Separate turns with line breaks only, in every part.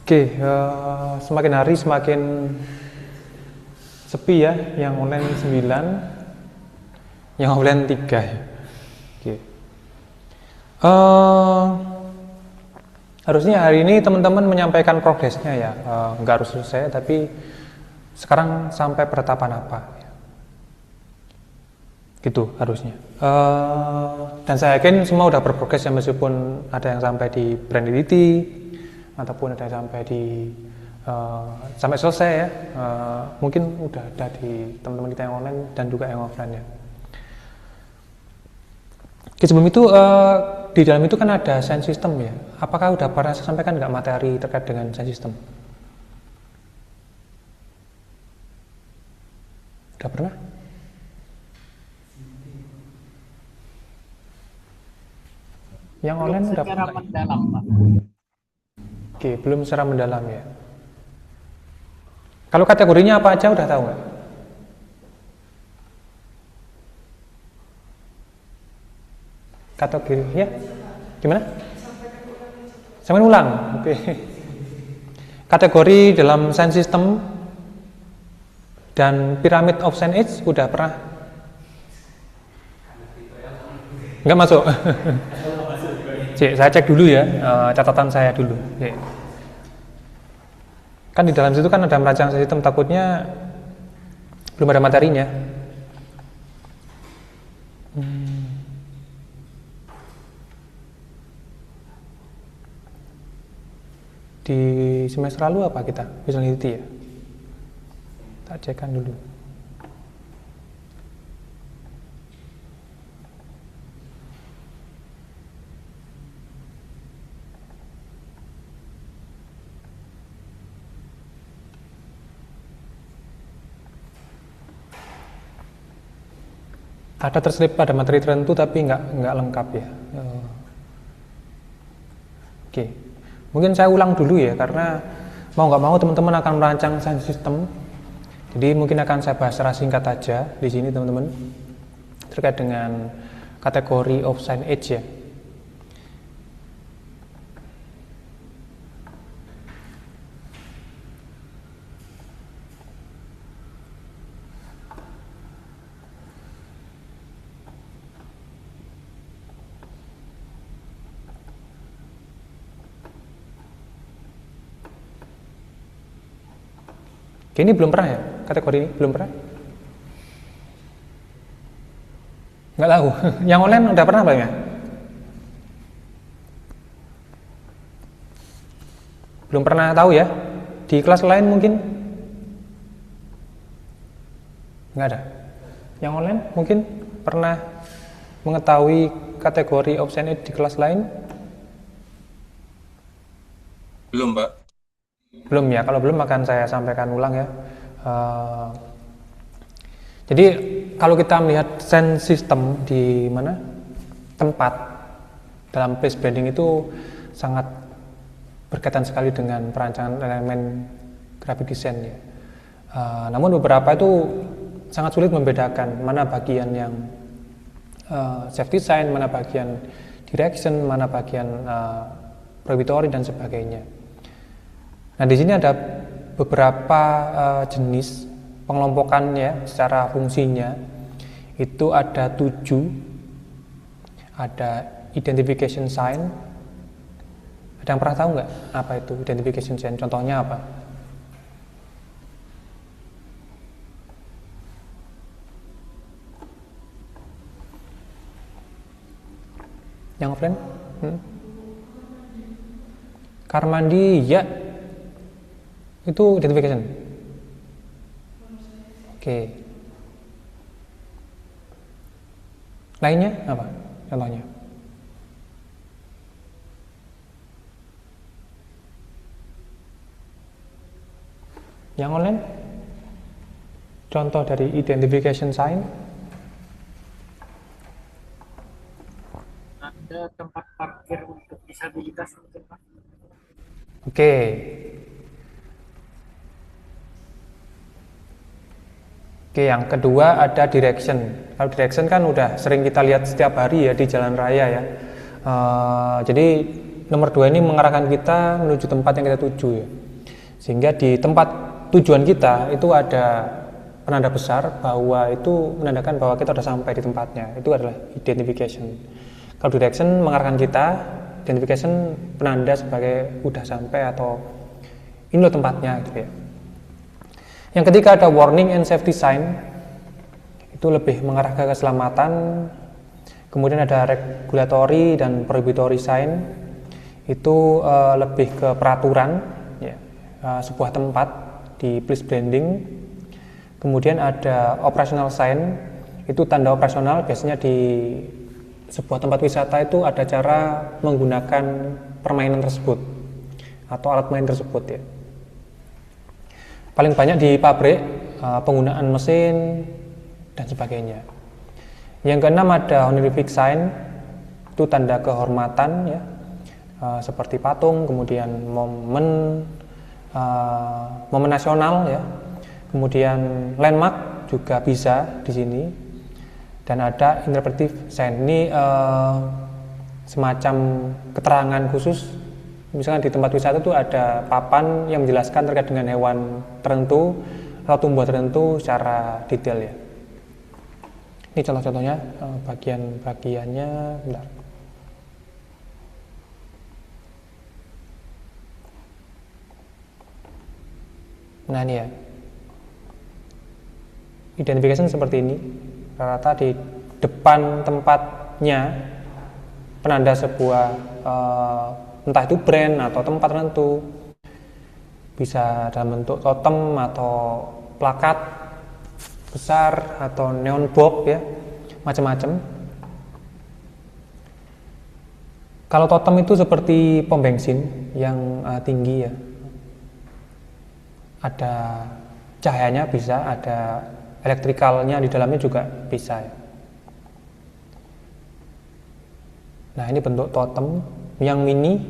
Oke, semakin hari semakin sepi ya, yang online 9, yang offline 3 ya. Oke. Harusnya hari ini teman-teman menyampaikan progresnya ya, nggak harus selesai, tapi sekarang sampai peretapan apa ya. Gitu harusnya. Dan saya yakin semua udah berprogres ya, meskipun ada yang sampai di brandability ataupun ada yang sampai di sampai selesai ya, mungkin udah ada di teman-teman kita yang online dan juga yang offline ya. Oke, sebelum itu di dalam itu kan ada sound system ya. Apakah udah pernah saya sampaikan nggak materi terkait dengan sound system? Udah pernah? Yang online udah
Secara
pernah?
mendalam, Pak.
Oke, belum secara mendalam ya. Kalau kategorinya apa aja udah tahu nggak? Kategori ya? Gimana? Sampai ulang. Oke. Kategori dalam sound system dan pyramid of sound age udah pernah? Nggak masuk. Cik, saya cek dulu ya, catatan saya dulu. Cik. Kan di dalam situ kan ada merancang sistem, takutnya belum ada materinya. Di semester lalu apa kita? Visuality ya? Tak cekkan dulu. Ada terselip pada materi tertentu tapi nggak lengkap ya. Oke, mungkin saya ulang dulu ya, karena mau nggak mau teman-teman akan merancang sound system. Jadi mungkin akan saya bahas secara singkat aja di sini teman-teman terkait dengan kategori of sound age ya. Oke, ini belum pernah ya, kategori ini belum pernah? Nggak tahu. Yang online udah pernah belum ya? Belum pernah tahu ya? Di kelas lain mungkin? Nggak ada. Yang online mungkin pernah mengetahui kategori of sound age di kelas lain?
Belum, Pak.
Belum ya, kalau belum akan saya sampaikan ulang ya. Jadi kalau kita melihat sound system di mana tempat dalam place branding itu sangat berkaitan sekali dengan perancangan elemen graphic design ya. Namun beberapa itu sangat sulit membedakan mana bagian yang self design, mana bagian direction, mana bagian prohibitory dan sebagainya. Nah, di sini ada beberapa jenis pengelompokannya secara fungsinya. Itu ada 7. Ada identification sign. Ada yang pernah tahu nggak apa itu identification sign? Contohnya apa? Yang offline? Karmandi, ya. Itu identification. Oke. Lainnya apa? Contohnya. Yang online? Contoh dari identification sign.
Ada tempat parkir untuk disabilitas mungkin, Pak.
Oke. Oke, yang kedua ada direction. Kalau direction kan udah sering kita lihat setiap hari ya di jalan raya ya. Jadi nomor 2 ini mengarahkan kita menuju tempat yang kita tuju ya. Sehingga di tempat tujuan kita itu ada penanda besar bahwa itu menandakan bahwa kita sudah sampai di tempatnya. Itu adalah identification. Kalau direction mengarahkan kita, identification penanda sebagai udah sampai atau ini loh tempatnya gitu ya. Yang ketiga ada warning and safety sign. Itu lebih mengarah ke keselamatan. Kemudian ada regulatory dan prohibitory sign. Itu lebih ke peraturan ya, sebuah tempat di place branding. Kemudian ada operational sign. Itu tanda operasional, biasanya di sebuah tempat wisata itu ada cara menggunakan permainan tersebut atau alat main tersebut ya. Paling banyak di pabrik, penggunaan mesin dan sebagainya. Yang keenam ada honorific sign, itu tanda kehormatan ya, seperti patung, kemudian momen nasional ya, kemudian landmark juga bisa di sini, dan ada interpretive sign. Ini semacam keterangan khusus, misalkan di tempat wisata itu ada papan yang menjelaskan terkait dengan hewan tertentu atau tumbuhan tertentu secara detail ya. Ini contoh-contohnya, bagian-bagiannya, bentar. Nah ini ya, identification seperti ini. Rata-rata di depan tempatnya penanda sebuah entah itu brand atau tempat tertentu, bisa dalam bentuk totem atau plakat besar atau neon box ya, macam-macam. Kalau totem itu seperti pom bensin yang tinggi ya, ada cahayanya, bisa ada elektrikalnya di dalamnya juga bisa ya. Nah ini bentuk totem yang mini,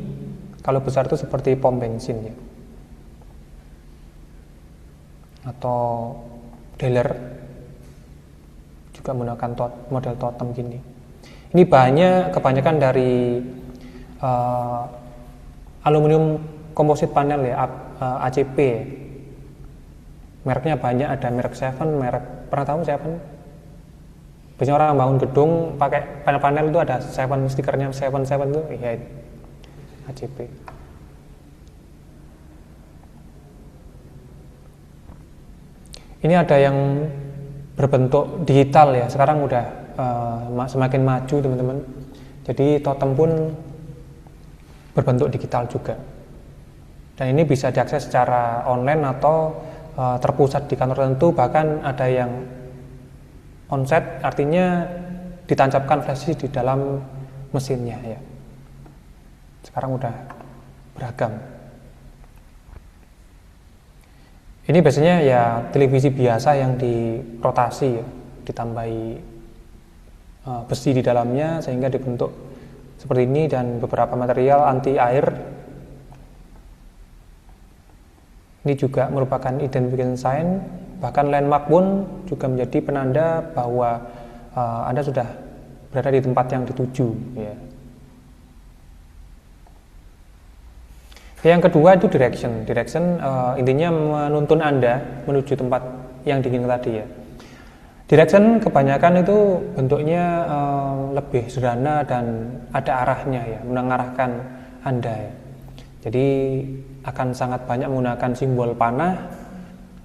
kalau besar itu seperti pom bensin ya, atau dealer juga menggunakan model totem gini. Ini bahannya kebanyakan dari aluminium komposit panel ya, ACP. Mereknya banyak, ada merek Seven, merek, pernah tahu Seven? Biasanya orang bangun gedung pakai panel-panel itu ada Seven, stikernya Seven itu ya, ACP. Ini ada yang berbentuk digital ya, sekarang udah semakin maju teman-teman. Jadi totem pun berbentuk digital juga. Dan ini bisa diakses secara online atau terpusat di kantor tertentu, bahkan ada yang onset, artinya ditancapkan flash disk di dalam mesinnya ya. Sekarang udah beragam. Ini biasanya ya televisi biasa yang dirotasi ya, ditambahi besi di dalamnya sehingga dibentuk seperti ini, dan beberapa material anti air. Ini juga merupakan identification sign, bahkan landmark pun juga menjadi penanda bahwa Anda sudah berada di tempat yang dituju ya. Yang kedua itu direction. Direction intinya menuntun Anda menuju tempat yang diinginkan tadi ya. Direction kebanyakan itu bentuknya lebih sederhana dan ada arahnya ya, mengarahkan Anda ya. Jadi akan sangat banyak menggunakan simbol panah,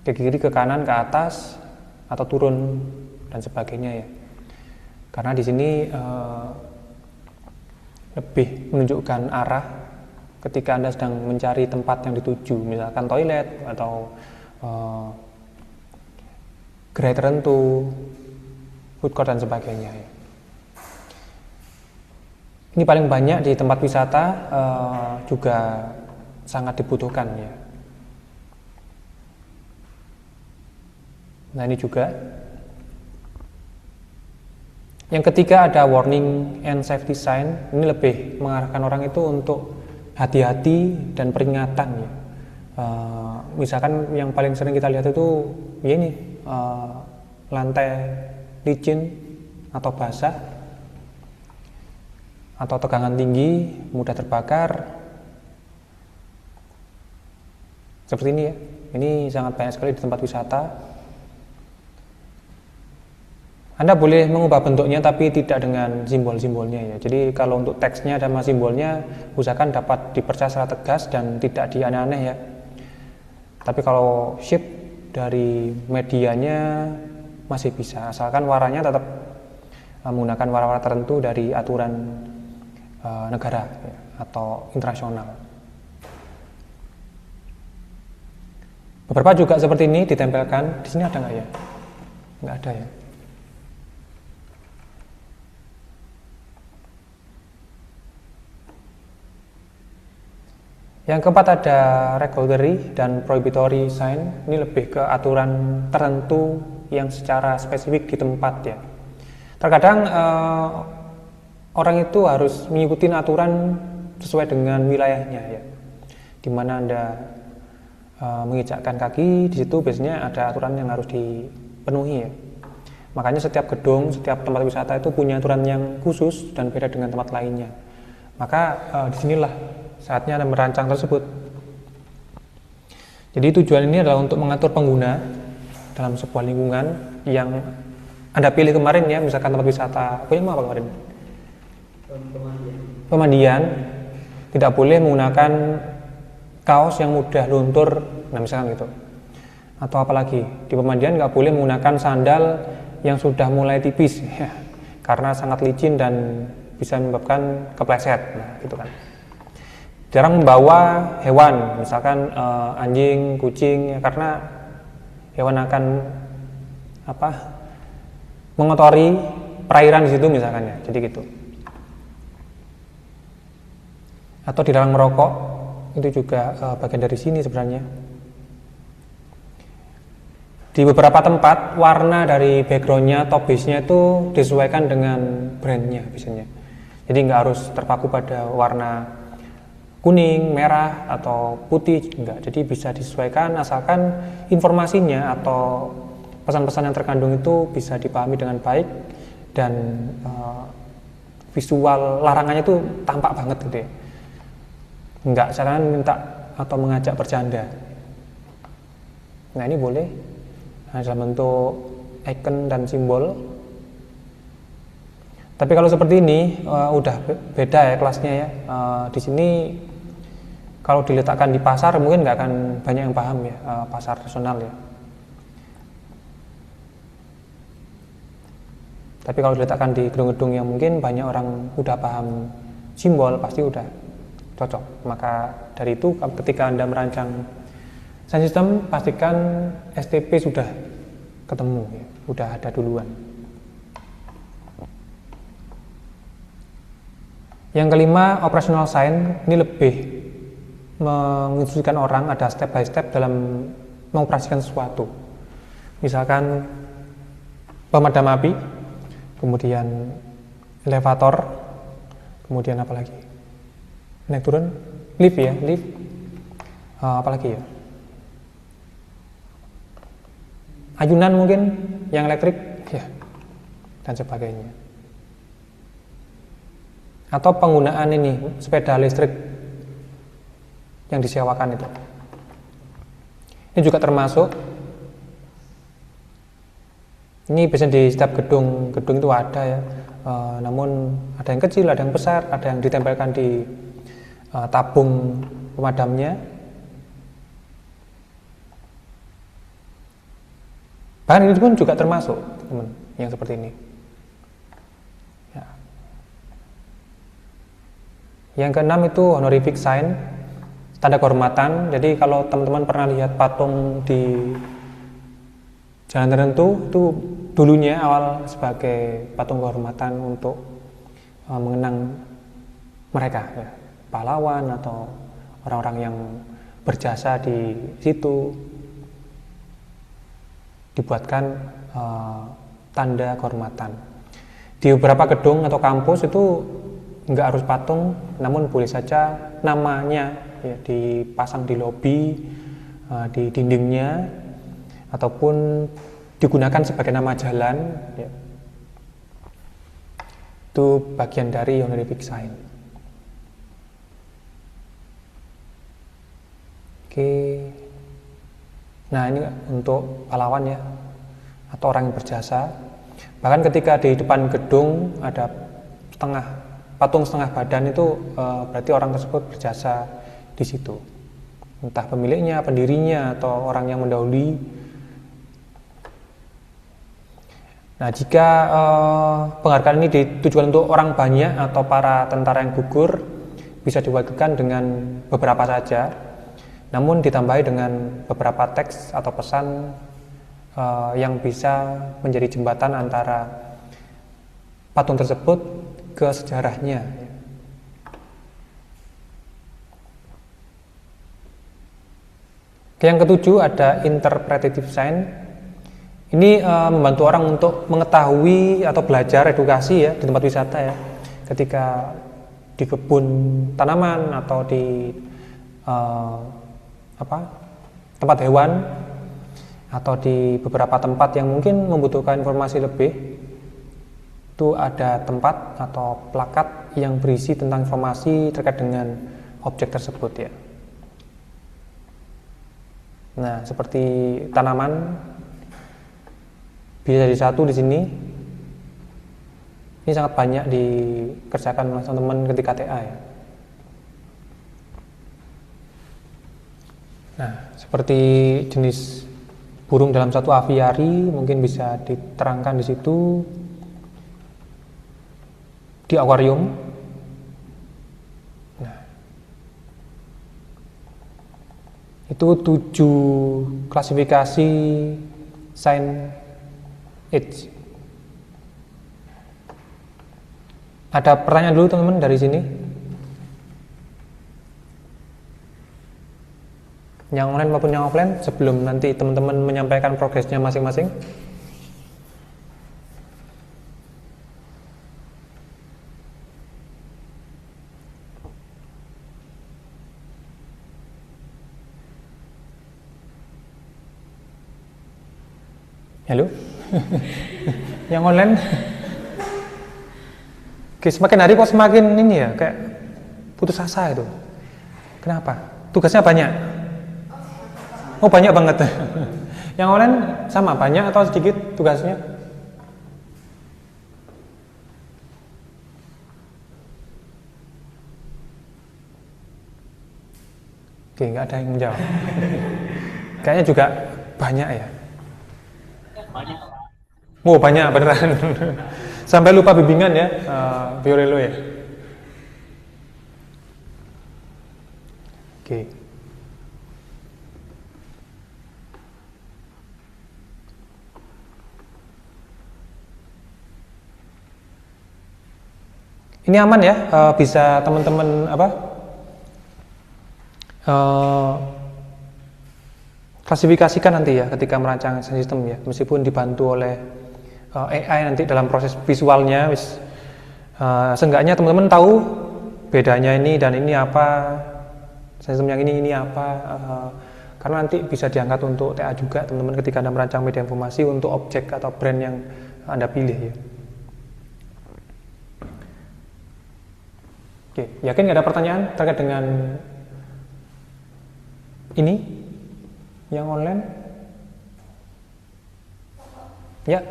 ke kiri, ke kanan, ke atas, atau turun dan sebagainya ya. Karena di sini lebih menunjukkan arah ketika Anda sedang mencari tempat yang dituju, misalkan toilet atau gerai tertentu, food court dan sebagainya ya. Ini paling banyak di tempat wisata, juga sangat dibutuhkan ya. Nah ini juga. Yang ketiga ada warning and safety sign. Ini lebih mengarahkan orang itu untuk hati-hati dan peringatan ya. Misalkan yang paling sering kita lihat itu ya ini, lantai licin atau basah, atau tegangan tinggi, mudah terbakar, Seperti ini ya. Ini sangat banyak sekali di tempat wisata. Anda boleh mengubah bentuknya tapi tidak dengan simbol-simbolnya ya. Jadi kalau untuk teksnya sama simbolnya usahakan dapat dipercaya secara tegas dan tidak dianeh-aneh ya. Tapi kalau shape dari medianya masih bisa, asalkan warnanya tetap menggunakan warna-warna tertentu dari aturan negara ya, atau internasional. Beberapa juga seperti ini ditempelkan. Di sini ada nggak ya? Nggak ada ya. Yang keempat ada regulatory dan prohibitory sign. Ini lebih ke aturan tertentu yang secara spesifik di tempat ya. Terkadang orang itu harus mengikuti aturan sesuai dengan wilayahnya ya. Di mana Anda menginjakkan kaki, di situ biasanya ada aturan yang harus dipenuhi ya. Makanya setiap gedung, setiap tempat wisata itu punya aturan yang khusus dan beda dengan tempat lainnya. Maka disinilah saatnya Anda merancang tersebut. Jadi tujuan ini adalah untuk mengatur pengguna dalam sebuah lingkungan yang Anda pilih kemarin ya, misalkan tempat wisata, punya apa kemarin? Pemandian. Tidak boleh menggunakan kaos yang mudah luntur, nah misalkan gitu. Atau apalagi di pemandian nggak boleh menggunakan sandal yang sudah mulai tipis ya, karena sangat licin dan bisa menyebabkan kepleset, nah gitu kan. Jarang membawa hewan, misalkan anjing, kucing, ya, karena hewan akan mengotori perairan di situ misalkan ya, jadi gitu. Atau dilarang merokok, itu juga bagian dari sini sebenarnya. Di beberapa tempat warna dari backgroundnya, top base-nya itu disesuaikan dengan brandnya biasanya. Jadi nggak harus terpaku pada warna kuning, merah, atau putih, enggak. Jadi bisa disesuaikan asalkan informasinya atau pesan-pesan yang terkandung itu bisa dipahami dengan baik dan visual larangannya itu tampak banget gitu ya. Enggak, jangan minta atau mengajak bercanda. Nah ini boleh dalam bentuk icon dan simbol. Tapi kalau seperti ini udah beda ya kelasnya ya. Di sini kalau diletakkan di pasar mungkin nggak akan banyak yang paham ya, pasar nasional ya. Tapi kalau diletakkan di gedung-gedung yang mungkin banyak orang udah paham simbol, pasti udah cocok. Maka dari itu ketika Anda merancang sound system, pastikan STP sudah ketemu ya, udah ada duluan. Yang kelima, operational sign. Ini lebih menginstruksikan orang, ada step by step dalam mengoperasikan sesuatu. Misalkan pemadam api, kemudian elevator, kemudian apa lagi? Naik turun, lift ya, lift. Apa lagi ya? Ayunan mungkin yang elektrik, ya, dan sebagainya. Atau penggunaan ini sepeda listrik yang disewakan itu. Ini juga termasuk. Ini biasanya di setiap gedung itu ada ya. Namun ada yang kecil, ada yang besar, ada yang ditempelkan di tabung pemadamnya. Bahkan ini pun juga termasuk, teman, yang seperti ini. Yang keenam itu honorific sign, tanda kehormatan. Jadi kalau teman-teman pernah lihat patung di jalan tertentu, itu dulunya awal sebagai patung kehormatan untuk mengenang mereka, ya, pahlawan atau orang-orang yang berjasa di situ, dibuatkan tanda kehormatan. Di beberapa gedung atau kampus itu nggak harus patung, namun boleh saja namanya ya, dipasang di lobi, di dindingnya, ataupun digunakan sebagai nama jalan ya. Itu bagian dari honorific sign. Oke. Nah, ini untuk pahlawan ya, atau orang yang berjasa. Bahkan ketika di depan gedung ada patung setengah badan itu berarti orang tersebut berjasa di situ. Entah pemiliknya, pendirinya, atau orang yang mendahului. Nah, jika penghargaan ini ditujukan untuk orang banyak atau para tentara yang gugur, bisa diwakilkan dengan beberapa saja, namun ditambahi dengan beberapa teks atau pesan yang bisa menjadi jembatan antara patung tersebut ke sejarahnya. Yang ketujuh ada interpretative sign. Ini membantu orang untuk mengetahui atau belajar edukasi ya di tempat wisata ya. Ketika di kebun tanaman atau di tempat hewan atau di beberapa tempat yang mungkin membutuhkan informasi lebih, itu ada tempat atau plakat yang berisi tentang informasi terkait dengan objek tersebut ya. Nah, seperti tanaman bisa jadi satu di sini. Ini sangat banyak dikerjakan oleh teman-teman ketika TA ya. Nah, seperti jenis burung dalam satu aviari mungkin bisa diterangkan di situ. Di akuarium. Nah, itu 7 klasifikasi sign age. Ada pertanyaan dulu teman-teman dari sini? Yang online maupun yang offline, sebelum nanti teman-teman menyampaikan progresnya masing-masing. Halo? Yang online? Oke, semakin hari kok semakin ini ya, kayak putus asa itu. Kenapa? Tugasnya banyak? Oh, banyak banget. Yang online sama, banyak atau sedikit tugasnya? Oke, nggak ada yang menjawab. Kayaknya juga banyak ya. Oh, banyak beneran. Sampai lupa bimbingan ya, Violelo ya. Oke. Ini aman ya, bisa teman-teman klasifikasikan nanti ya ketika merancang sistem ya, meskipun dibantu oleh AI nanti dalam proses visualnya, seenggaknya teman-teman tahu bedanya ini dan ini apa, sistem yang ini apa, karena nanti bisa diangkat untuk TA juga teman-teman ketika Anda merancang media informasi untuk objek atau brand yang Anda pilih ya. Oke, yakin nggak ada pertanyaan terkait dengan ini yang online? Ya.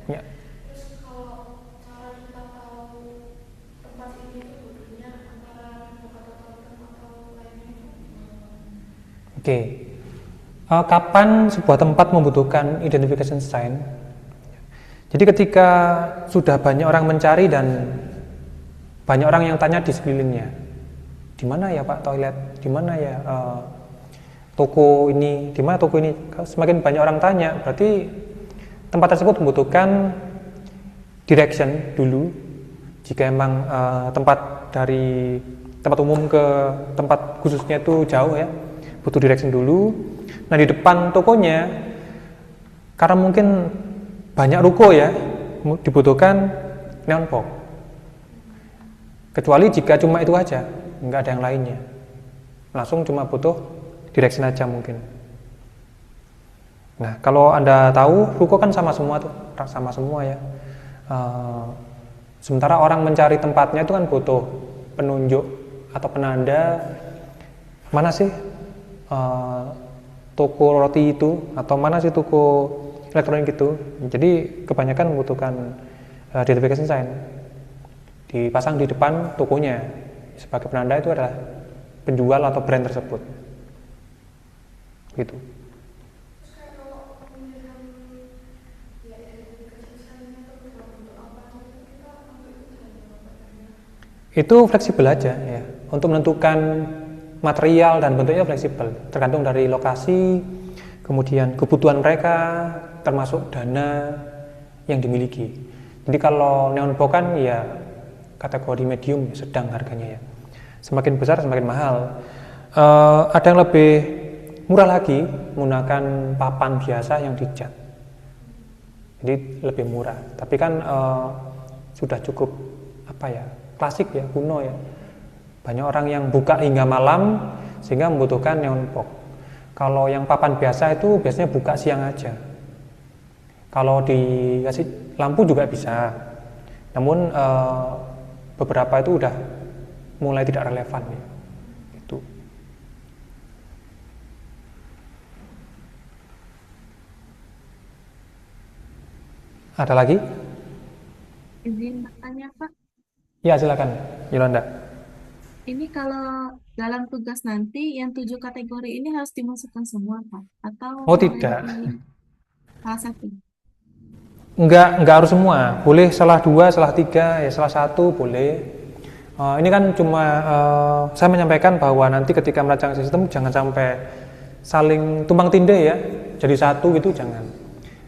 Ya. Oke. Kapan sebuah tempat membutuhkan identification sign? Jadi ketika sudah banyak orang mencari dan banyak orang yang tanya di sekelilingnya, di mana ya Pak toilet, di mana ya toko ini, di mana toko ini. Semakin banyak orang tanya, berarti tempat tersebut membutuhkan direction dulu. Jika emang tempat dari tempat umum ke tempat khususnya itu jauh ya, butuh direction dulu. Nah, di depan tokonya, karena mungkin banyak ruko ya, dibutuhkan neon box. Kecuali jika cuma itu aja, nggak ada yang lainnya, langsung cuma butuh direction aja mungkin. Nah, kalau Anda tahu, ruko kan sama semua tuh, sama semua ya. Sementara orang mencari tempatnya itu kan butuh penunjuk atau penanda mana sih toko roti itu atau mana sih toko elektronik itu. Jadi kebanyakan membutuhkan identification sign dipasang di depan tokonya sebagai penanda itu adalah penjual atau brand tersebut gitu. Itu fleksibel aja ya, untuk menentukan material dan bentuknya fleksibel, tergantung dari lokasi, kemudian kebutuhan mereka, termasuk dana yang dimiliki. Jadi kalau neon box kan ya kategori medium, sedang harganya ya. Semakin besar semakin mahal. Ada yang lebih murah lagi menggunakan papan biasa yang dicat. Jadi lebih murah. Tapi kan sudah cukup klasik ya, kuno ya. Banyak orang yang buka hingga malam sehingga membutuhkan neon box. Kalau yang papan biasa itu biasanya buka siang aja. Kalau dikasih lampu juga bisa. Namun beberapa itu udah mulai tidak relevan ya. Itu. Ada lagi?
Izin bertanya, Pak.
Ya, silakan, Yolanda.
Ini kalau dalam tugas nanti yang 7 kategori ini harus dimasukkan semua, Pak? Atau
Oh,
boleh
tidak.
di salah satu?
Enggak harus semua. Boleh salah 2, salah 3, ya salah 1 boleh. Ini kan cuma saya menyampaikan bahwa nanti ketika merancang sistem jangan sampai saling tumpang tindih ya. Jadi satu gitu jangan.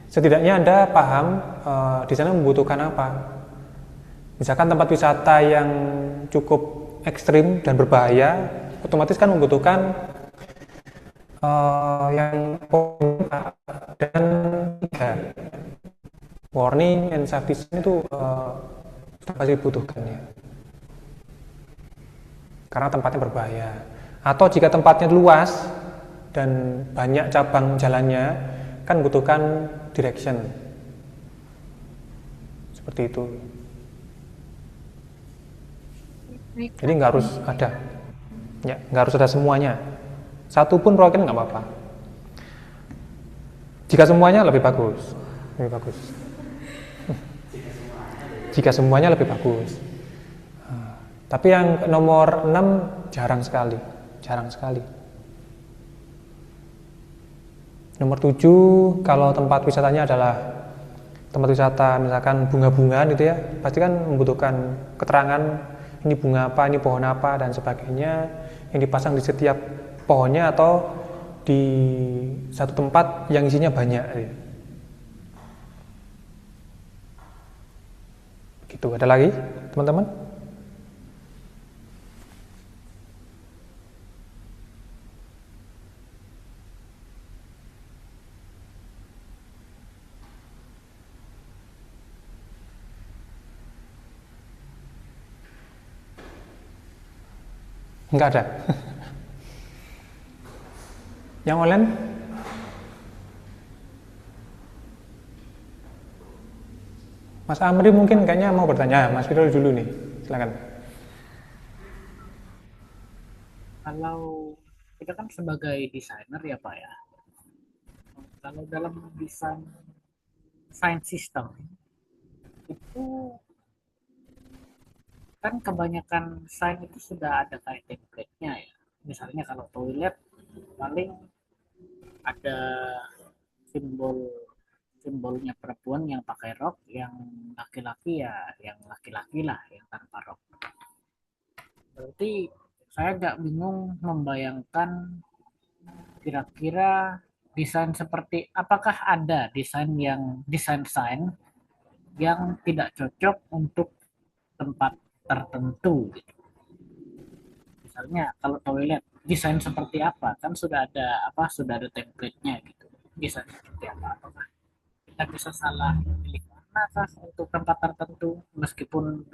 Setidaknya Anda paham di sana membutuhkan apa. Misalkan tempat wisata yang cukup ekstrim dan berbahaya, otomatis kan membutuhkan yang poin A dan 3. Warning and safety sign itu pasti dibutuhkan ya. Karena tempatnya berbahaya. Atau jika tempatnya luas dan banyak cabang jalannya, kan membutuhkan direction. Seperti itu. Jadi nggak harus ada, ya nggak harus ada semuanya. Satu pun perwakilan nggak apa-apa. Jika semuanya lebih bagus, lebih bagus. Jika semuanya lebih bagus. Tapi yang nomor 6 jarang sekali. Nomor 7 kalau tempat wisatanya adalah tempat wisata misalkan bunga-bungaan itu ya, pasti kan membutuhkan keterangan ini bunga apa, ini pohon apa dan sebagainya yang dipasang di setiap pohonnya atau di satu tempat yang isinya banyak ya. Gitu, ada lagi teman-teman? Enggak ada. Yang online? Mas Amri mungkin kayaknya mau bertanya. Mas Firul dulu nih, silakan.
Kalau kita kan sebagai desainer ya Pak ya, kalau dalam desain system itu kan kebanyakan sign itu sudah ada kayak template-nya ya. Misalnya kalau toilet paling ada simbolnya perempuan yang pakai rok, yang laki-laki ya yang laki-laki lah yang tanpa rok. Berarti saya agak bingung membayangkan kira-kira desain seperti apakah ada desain sign yang tidak cocok untuk tempat tertentu gitu. Misalnya kalau toilet desain seperti apa kan sudah ada template-nya gitu. Desain seperti apa? Apakah kita bisa salah pilih warna kah untuk tempat tertentu meskipun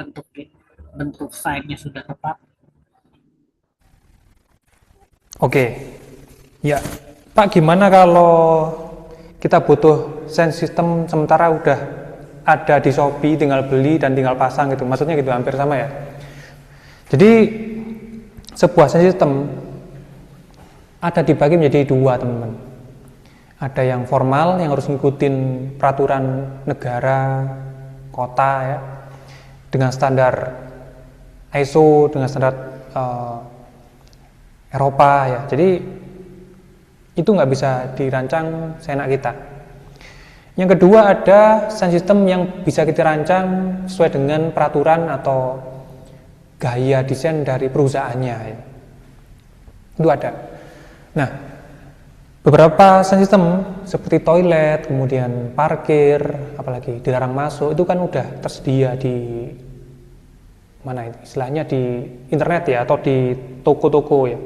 bentuk sign-nya sudah tepat?
Oke. Ya, Pak, gimana kalau kita butuh sound system sementara udah ada di Shopee, tinggal beli dan tinggal pasang gitu. Maksudnya gitu, hampir sama ya. Jadi sebuah sistem ada dibagi menjadi dua, teman-teman. Ada yang formal yang harus ngikutin peraturan negara, kota ya, dengan standar ISO, dengan standar Eropa ya. Jadi itu nggak bisa dirancang seenak kita. Yang kedua, ada desain sistem yang bisa kita rancang sesuai dengan peraturan atau gaya desain dari perusahaannya ya. Itu ada. Nah, beberapa desain sistem seperti toilet, kemudian parkir, apalagi dilarang masuk, itu kan udah tersedia di mana itu istilahnya, di internet ya, atau di toko-toko ya.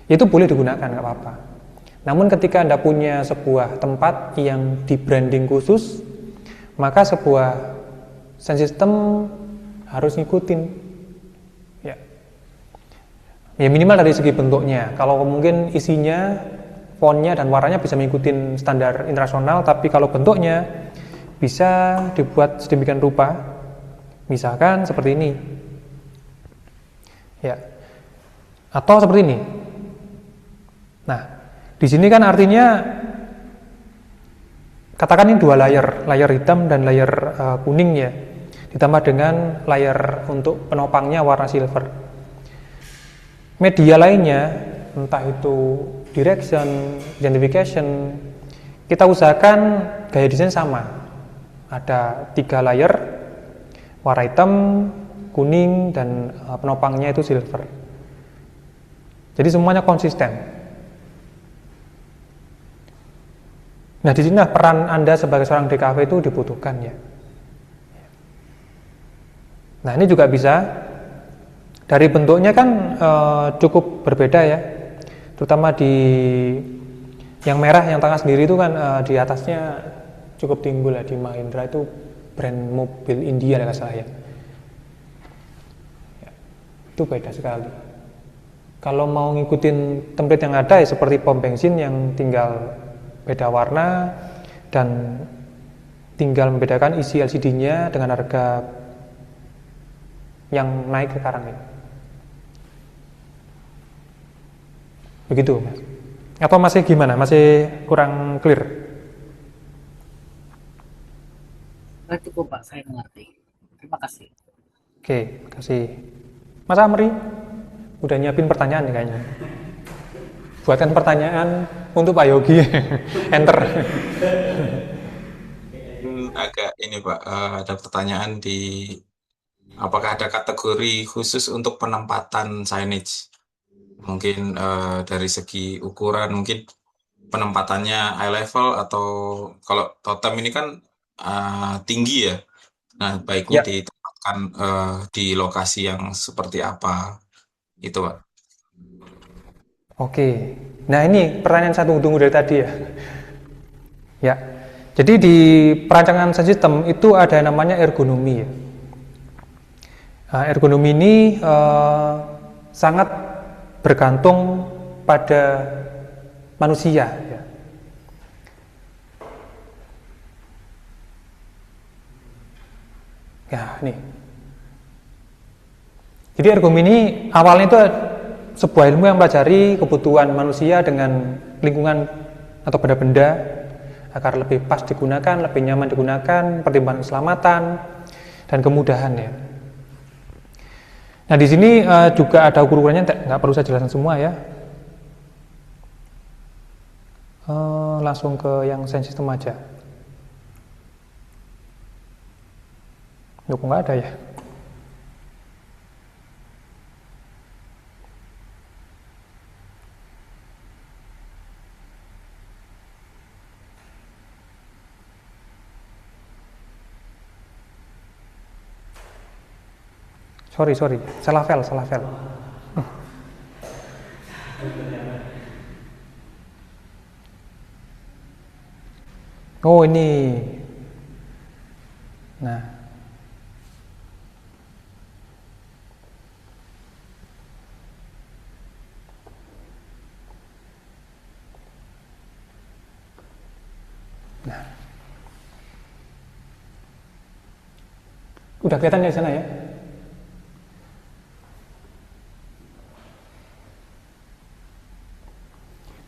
Itu boleh digunakan, nggak apa-apa. Namun ketika Anda punya sebuah tempat yang di branding khusus, maka sebuah desain sistem harus ngikutin ya. Ya minimal dari segi bentuknya. Kalau mungkin isinya, fontnya dan warnanya bisa mengikuti standar internasional, tapi kalau bentuknya bisa dibuat sedemikian rupa, misalkan seperti ini ya, atau seperti ini. Nah, di sini kan artinya katakan ini dua layer hitam dan layer kuning ya, ditambah dengan layer untuk penopangnya warna silver. Media lainnya, entah itu direction, identification, kita usahakan gaya desain sama. Ada 3 layer, warna hitam, kuning, dan penopangnya itu silver. Jadi semuanya konsisten. Nah, di sini peran Anda sebagai seorang DKV itu dibutuhkan ya. Nah, ini juga bisa dari bentuknya kan cukup berbeda ya. Terutama di yang merah yang tengah sendiri itu kan di atasnya cukup timbul ya, di Mahindra itu brand mobil India kalau salah ya. Itu beda sekali. Kalau mau ngikutin template yang ada ya seperti pom bensin yang tinggal beda warna dan tinggal membedakan isi LCD-nya dengan harga yang naik sekarang ini. Begitu, Mas. Atau masih gimana? Masih kurang clear?
Cukup Pak, saya mengerti. Terima kasih.
Oke, kasih. Mas Amri, udah nyiapin pertanyaan nih kayaknya. Buatkan pertanyaan untuk Pak Yogi. Enter.
Agak ini Pak, ada pertanyaan di apakah ada kategori khusus untuk penempatan signage? Mungkin dari segi ukuran, mungkin penempatannya eye level, atau kalau totem ini kan tinggi ya. Nah, baiknya
Ya,
ditempatkan di lokasi yang seperti apa? Itu Pak.
oke. Nah, ini pertanyaan satu tunggu dari tadi ya. Ya. Jadi di perancangan sistem itu ada yang namanya ergonomi ya. Ergonomi ini sangat bergantung pada manusia ya. Ya, nih. Jadi ergonomi ini awalnya itu sebuah ilmu yang mempelajari kebutuhan manusia dengan lingkungan atau benda-benda agar lebih pas digunakan, lebih nyaman digunakan, pertimbangan keselamatan dan kemudahan ya. Nah, di sini juga ada ukur-ukurannya, nggak perlu saya jelaskan semua ya. Langsung ke yang desain sistem aja. Kok nggak ada ya? Sorry, salah file. Oh ini, nah, udah kelihatan di sana ya.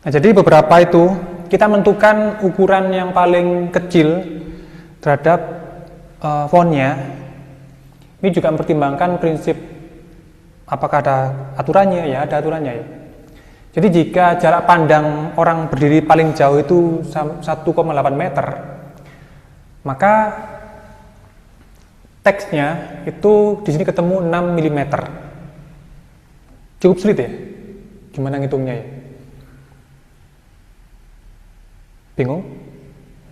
Nah, jadi beberapa itu kita menentukan ukuran yang paling kecil terhadap fontnya. Ini juga mempertimbangkan prinsip apakah ada aturannya, ya ada aturannya ya. Jadi jika jarak pandang orang berdiri paling jauh itu 1,8 meter, maka teksnya itu di sini ketemu 6 mm. Cukup sulit ya? Gimana ngitungnya ya? Bingung?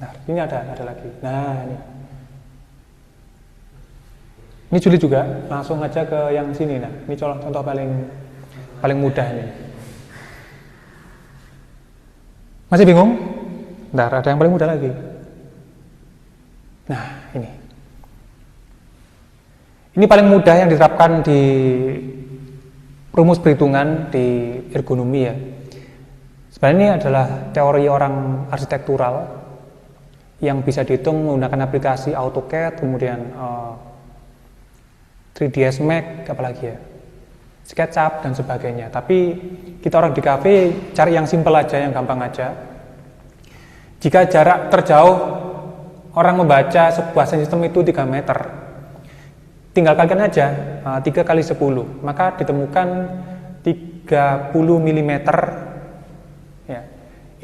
Nah, ini ada lagi. Nah, ini. Ini sulit juga. Langsung aja ke yang sini. Nah, ini contoh paling mudah ini. Masih bingung? Bentar, ada yang paling mudah lagi. Nah, ini. Ini paling mudah yang diterapkan di rumus perhitungan di ergonomi ya. Sebenarnya ini adalah teori orang arsitektural yang bisa dihitung menggunakan aplikasi AutoCAD, kemudian 3ds Max, apalagi ya, SketchUp dan sebagainya. Tapi kita orang di kafe cari yang simpel aja, yang gampang aja. Jika jarak terjauh orang membaca sebuah sistem itu 3 meter, tinggal kalikan aja 3 kali 10, maka ditemukan 30 mm ya.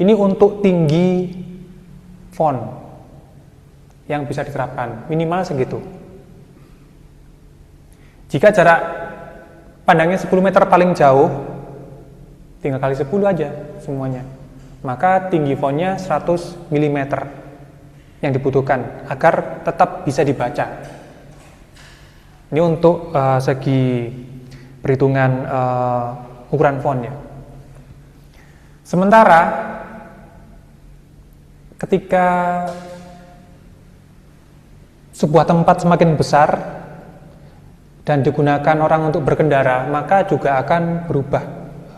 Ini untuk tinggi font yang bisa diterapkan, minimal segitu. Jika jarak pandangnya 10 meter paling jauh, tinggal kali 10 aja semuanya, maka tinggi fontnya 100 mm yang dibutuhkan agar tetap bisa dibaca. Ini untuk segi perhitungan ukuran fontnya. Sementara ketika sebuah tempat semakin besar dan digunakan orang untuk berkendara, maka juga akan berubah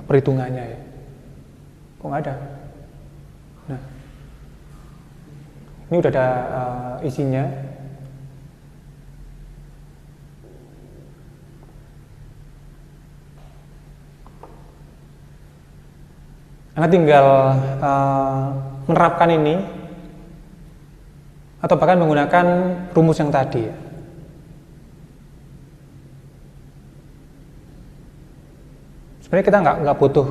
perhitungannya ya. Kok nggak ada? Nah, ini udah ada isinya. Anda tinggal menerapkan ini atau bahkan menggunakan rumus yang tadi ya. Sebenarnya kita nggak butuh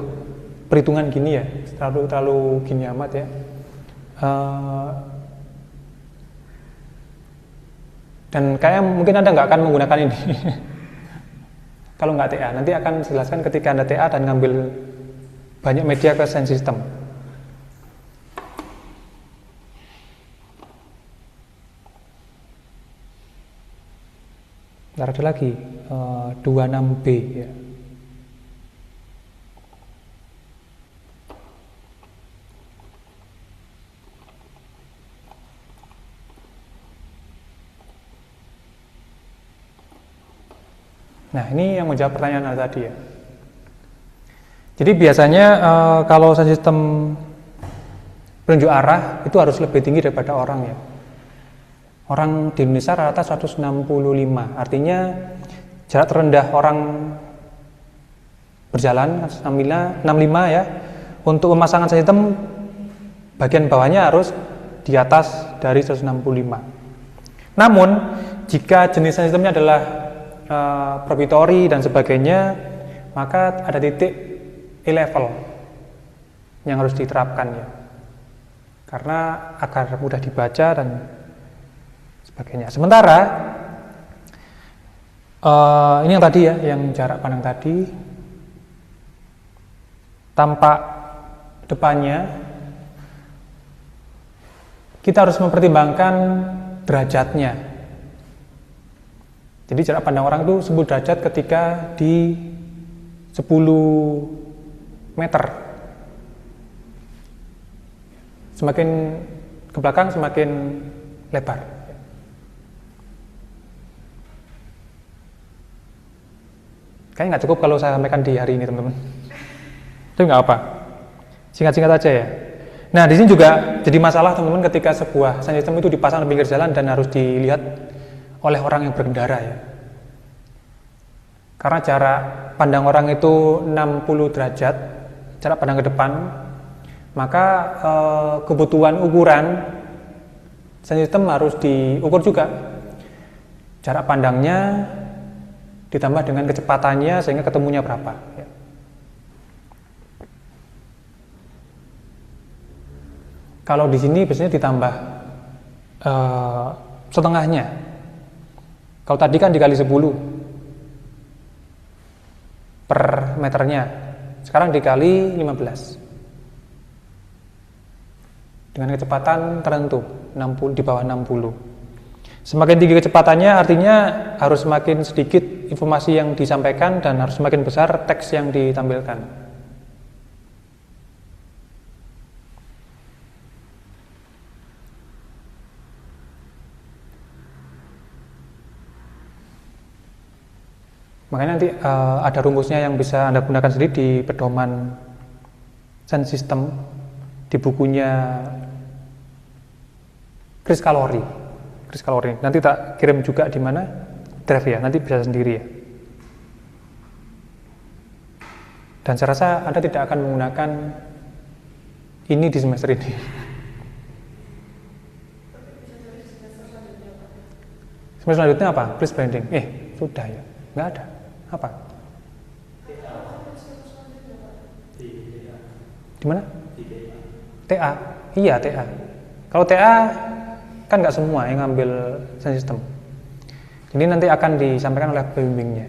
perhitungan gini ya, terlalu gini amat ya. Dan kayak mungkin Anda nggak akan menggunakan ini kalau nggak TA. Nanti akan jelaskan ketika Anda TA dan ngambil banyak media ke Sense System. Ntar ada lagi 26B ya. Nah, ini yang menjawab pertanyaan Anda tadi ya. Jadi biasanya kalau sistem penunjuk arah itu harus lebih tinggi daripada orang ya. Orang di Indonesia rata 165, artinya jarak terendah orang berjalan 65 ya. Untuk pemasangan sistem bagian bawahnya harus di atas dari 165. Namun jika jenis sistemnya adalah proprietary dan sebagainya, maka ada titik E-level yang harus diterapkan ya, karena agar mudah dibaca dan sebagainya. Sementara ini yang tadi ya, yang jarak pandang tadi, tampak depannya kita harus mempertimbangkan derajatnya. Jadi jarak pandang orang itu 10 derajat ketika di 10 meter. Semakin ke belakang semakin lebar. Kayaknya nggak cukup kalau saya sampaikan di hari ini teman-teman. Itu nggak apa, singkat-singkat aja ya. Nah di sini juga jadi masalah teman-teman ketika sebuah sound system itu dipasang di pinggir jalan dan harus dilihat oleh orang yang berkendara ya. Karena jarak pandang orang itu 60 derajat, jarak pandang ke depan, maka kebutuhan ukuran sound system harus diukur juga. Jarak pandangnya ditambah dengan kecepatannya sehingga ketemunya berapa. Ya. Kalau di sini biasanya ditambah setengahnya. Kalau tadi kan dikali 10 per meternya, sekarang dikali 15 dengan kecepatan tertentu 60, di bawah 60. Semakin tinggi kecepatannya artinya harus semakin sedikit informasi yang disampaikan dan harus semakin besar teks yang ditampilkan. Makanya nanti ada rumusnya yang bisa Anda gunakan sendiri di pedoman sound system di bukunya Chris Kalori. Nanti tak kirim juga di mana drive ya, nanti bisa sendiri ya. Dan saya rasa Anda tidak akan menggunakan ini di semester ini. Semester selanjutnya apa? Please branding. Sudah ya, nggak ada. Apa? Di mana? TA. Iya, TA. Kalau TA kan nggak semua yang ngambil sound system. Ini nanti akan disampaikan oleh pembimbingnya.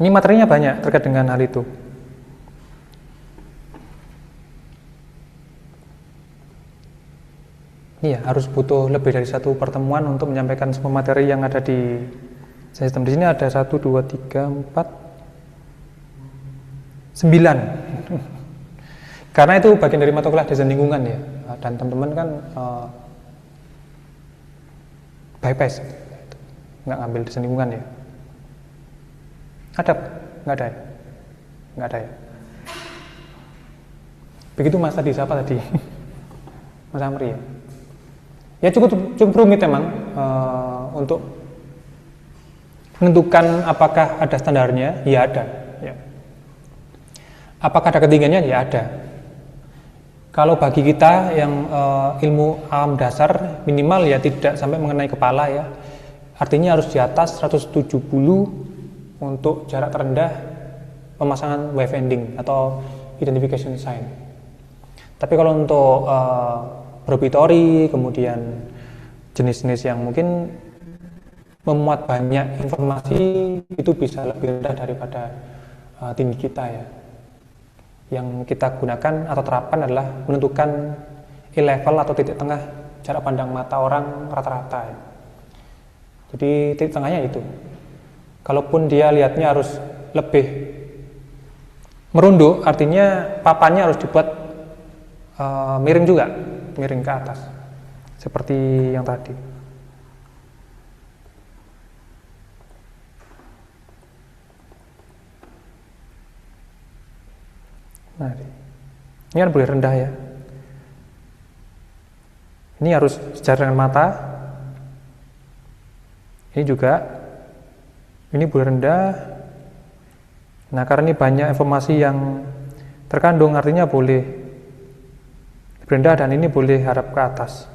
Ini materinya banyak terkait dengan hal itu. Iya, harus butuh lebih dari satu pertemuan untuk menyampaikan semua materi yang ada di sistem. Di sini ada 1, 2, 3, 4, 9. Karena itu bagian dari mata kuliah desain lingkungan ya. Dan teman-teman kan bypass, nggak ngambil desain lingkungan ya. Ada? Nggak ada ya? Nggak ada ya? Begitu Mas tadi, siapa tadi? Mas Amri ya? Ya cukup rumit memang untuk menentukan apakah ada standarnya. Ya ada ya. Apakah ada ketinggiannya? Ya ada. Kalau bagi kita yang ilmu alam dasar minimal ya tidak sampai mengenai kepala ya, artinya harus di atas 170 untuk jarak terendah pemasangan wayfinding atau identification sign. Tapi kalau untuk proprietary, kemudian jenis-jenis yang mungkin memuat banyak informasi itu bisa lebih rendah daripada tinggi kita ya. Yang kita gunakan atau terapkan adalah menentukan level atau titik tengah jarak pandang mata orang rata-rata ya. Jadi titik tengahnya itu. Kalaupun dia lihatnya harus lebih merunduk, artinya papannya harus dibuat miring juga, miring ke atas seperti yang tadi. Nah, ini kan boleh rendah ya. Ini harus sejajar dengan mata. Ini juga. Ini boleh rendah. Nah, karena ini banyak informasi yang terkandung, artinya boleh rendah, dan ini boleh harap ke atas,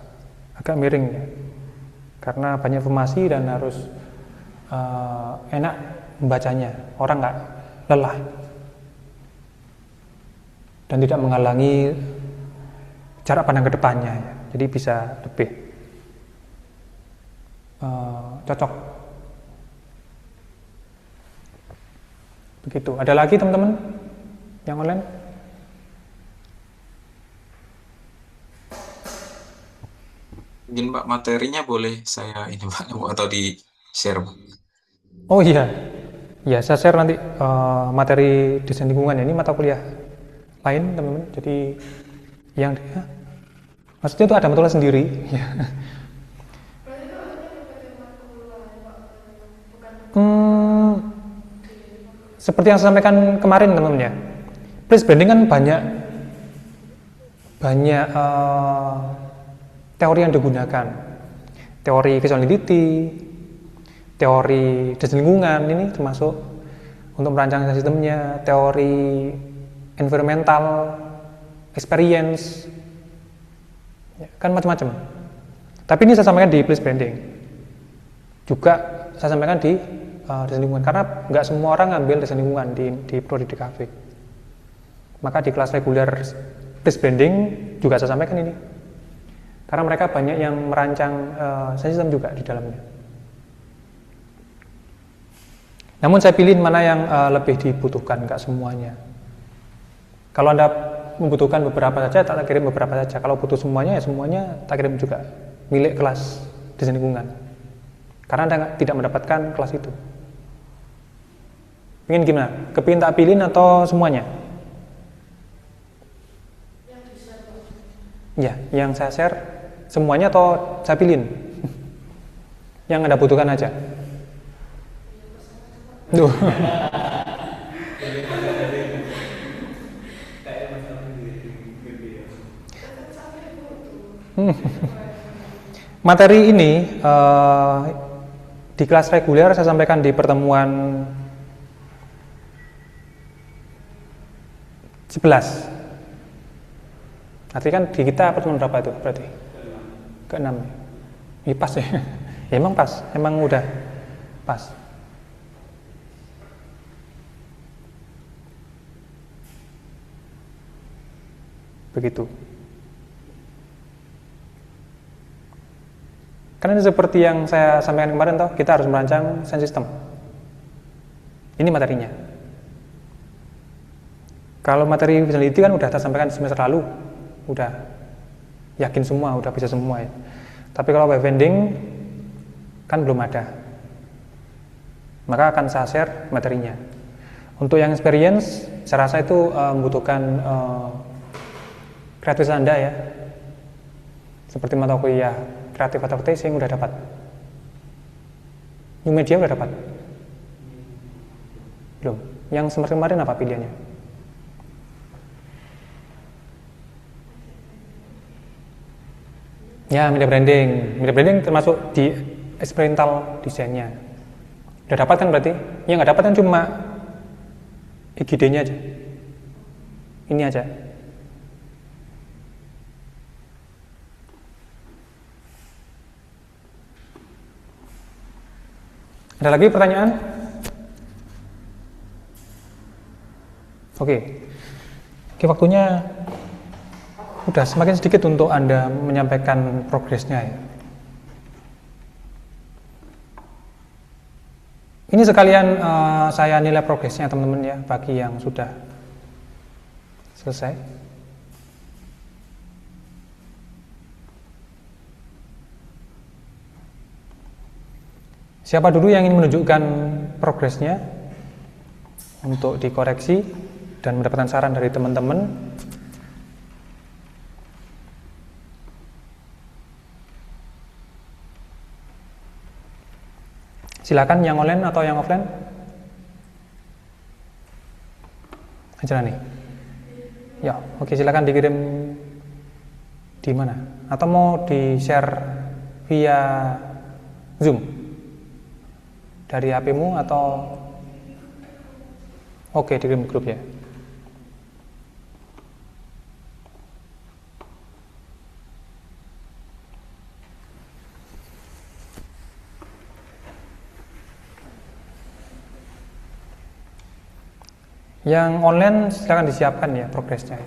agak miring ya. Karena banyak informasi dan harus enak membacanya, orang nggak lelah dan tidak menghalangi jarak pandang ke depannya ya. Jadi bisa lebih cocok. Begitu. Ada lagi teman-teman yang online?
Mungkin Pak materinya boleh saya ini Pak atau di share Pak.
Oh iya, ya saya share nanti materi desain lingkungan ini mata kuliah lain teman-teman. Jadi yang maksudnya itu ada mata kuliah sendiri. Seperti yang saya sampaikan kemarin teman-teman ya. Place branding kan banyak teori yang digunakan. Teori visuality, teori desain lingkungan ini termasuk untuk merancang sistemnya, teori environmental experience, ya, kan macam-macam. Tapi ini saya sampaikan di place branding, juga saya sampaikan di desain lingkungan, karena nggak semua orang ngambil desain lingkungan di prodi DKV. Maka di kelas reguler place branding juga saya sampaikan ini, karena mereka banyak yang merancang sistem juga di dalamnya. Namun saya pilih mana yang lebih dibutuhkan, nggak semuanya. Kalau Anda membutuhkan beberapa saja, tak kirim beberapa saja. Kalau butuh semuanya, ya semuanya tak kirim juga. Milik kelas desain lingkungan. Karena Anda tidak mendapatkan kelas itu. Ingin gimana? Kepingin tak pilih atau semuanya? Ya, yang saya share semuanya atau saya pilih? Yang Anda butuhkan aja. Duh. Materi ini di kelas reguler saya sampaikan di pertemuan 11. Artinya kan di kita pertemuan berapa itu berarti? Ke-6. Ini pas ya. Ya emang pas, emang udah pas. Begitu. Karena seperti yang saya sampaikan kemarin toh, kita harus merancang desain sistem. Ini materinya. Kalau materi peneliti kan udah saya sampaikan semester lalu, udah yakin semua, udah bisa semua ya. Tapi kalau web vending kan belum ada. Maka akan saya share materinya. Untuk yang experience, saya rasa itu membutuhkan kreativitas Anda ya. Seperti mata kuliah kreatif advertising udah dapat. New media udah dapat. Belum. Yang semester kemarin apa pilihannya? Ya, media branding. Media branding termasuk di experimental desainnya. Udah dapat kan berarti? Yang nggak dapat kan cuma IGD-nya aja. Ini aja. Ada lagi pertanyaan? Oke, waktunya udah semakin sedikit untuk Anda menyampaikan progresnya ya. Ini sekalian saya nilai progresnya teman-teman ya, bagi yang sudah selesai. Siapa dulu yang ingin menunjukkan progresnya untuk dikoreksi dan mendapatkan saran dari teman-teman? Silakan, yang online atau yang offline? Aja nih. Ya, oke, silakan dikirim di mana? Atau mau di-share via Zoom? Dari HP-mu atau oke, dikirim grup ya. Yang online silakan disiapkan ya progresnya.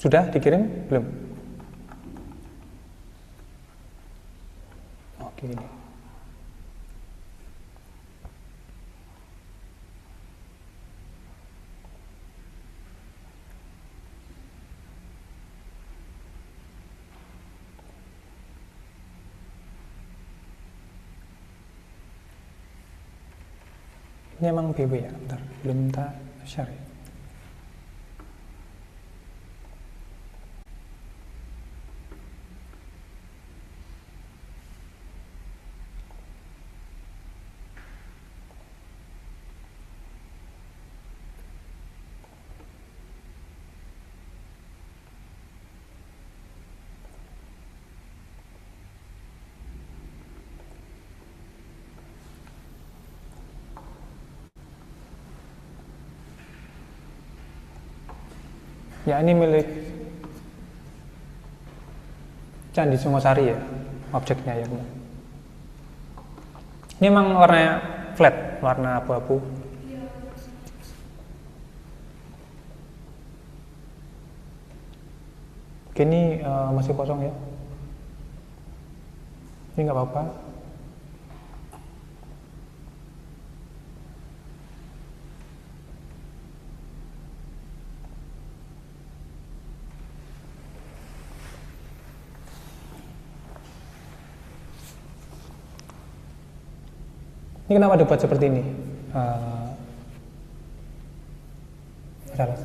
Sudah dikirim? Belum? Oke, ini. Ini emang BW ya? Bentar, belum tak share ya? Ya, ini milik Candi Sungosari ya, objeknya ya. Ini emang warnanya flat, warna abu-abu. Oke, ini masih kosong ya. Ini nggak apa-apa. Ini kenapa dibuat seperti ini? Salah.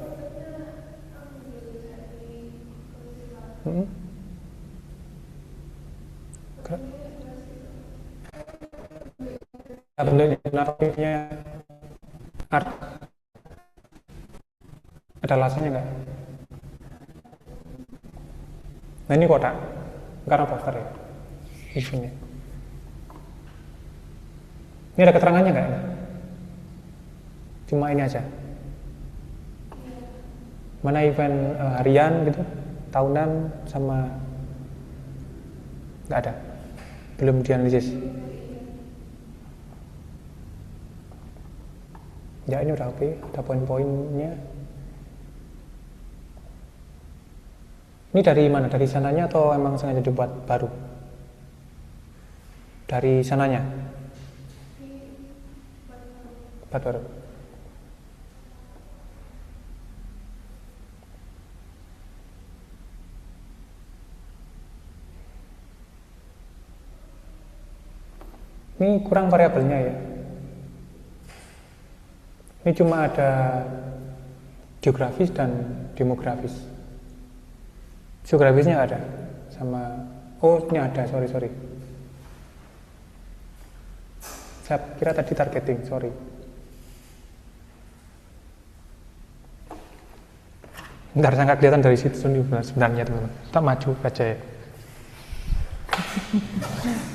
Bentuknya narratifnya art. Ada alasannya nggak? Nah, ini kotak karena poster ya isinya. Ini ada keterangannya nggak? Cuma ini aja. Mana event harian gitu, tahunan, sama nggak ada, belum dianalisis. Ya, ini udah oke, ada poin-poinnya. Ini dari mana? Dari sananya atau emang sengaja dibuat baru? Dari sananya? Buat baru. Ini kurang variabelnya ya. Ini cuma ada geografis dan demografis. Geografisnya ada sama, oh ini ada, sorry. Saya kira tadi targeting, sorry. Bentar, saya nggak kelihatan dari situ sebenarnya teman-teman. Kita maju aja ya.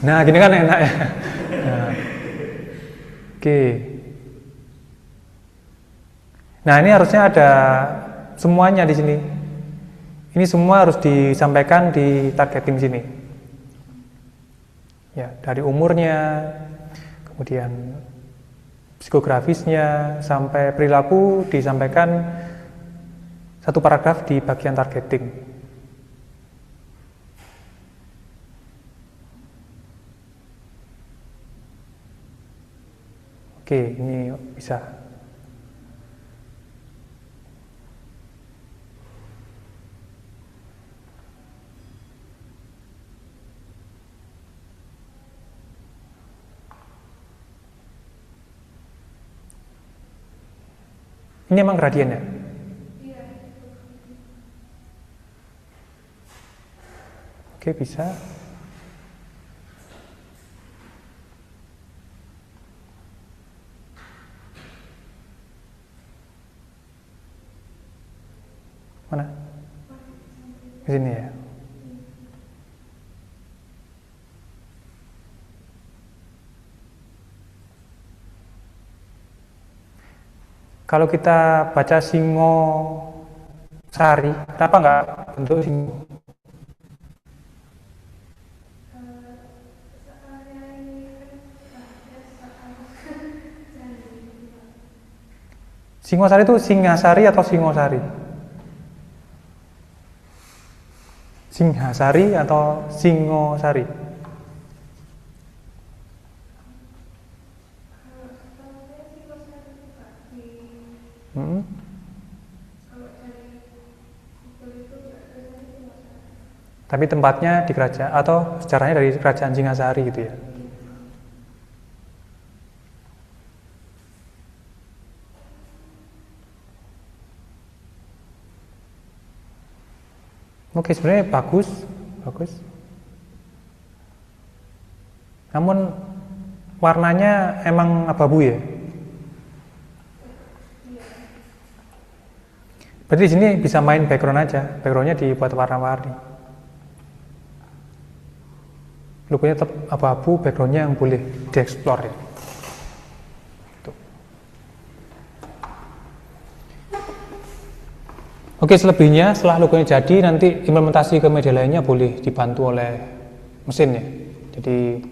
Nah, gini kan enak ya. Nah. Oke. Nah, ini harusnya ada semuanya di sini. Ini semua harus disampaikan di targeting sini. Ya, dari umurnya, kemudian psikografisnya, sampai perilaku disampaikan satu paragraf di bagian targeting. Oke, ini bisa. Ini emang gradien ya? Oke, bisa. Mana? Di sini ya. Kalau kita baca Singosari, kenapa nggak bentuk singo? Singosari itu Singasari atau Singosari? Singhasari atau Singosari? Hmm? Tapi tempatnya di kerajaan atau sejarahnya dari kerajaan Singhasari gitu ya. Oke, sebenarnya bagus, bagus. Namun warnanya emang abu-abu ya. Berarti di sini bisa main background aja, backgroundnya dibuat warna-warni. Logonya tetap abu-abu, backgroundnya yang boleh dieksplor ya. Tuh. Oke, selebihnya setelah logonya jadi, nanti implementasi ke media lainnya boleh dibantu oleh mesin ya. Jadi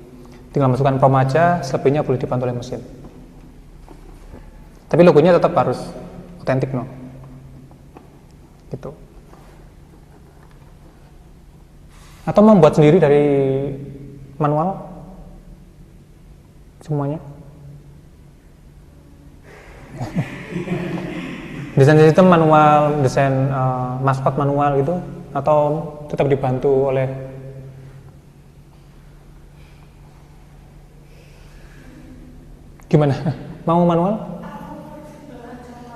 tinggal masukkan prompt aja, selebihnya boleh dibantu oleh mesin. Tapi logonya tetap harus otentik no. Gitu. Atau membuat sendiri dari manual semuanya. Desain sistem manual, desain maskot manual gitu, atau tetap dibantu oleh gimana? Mau manual?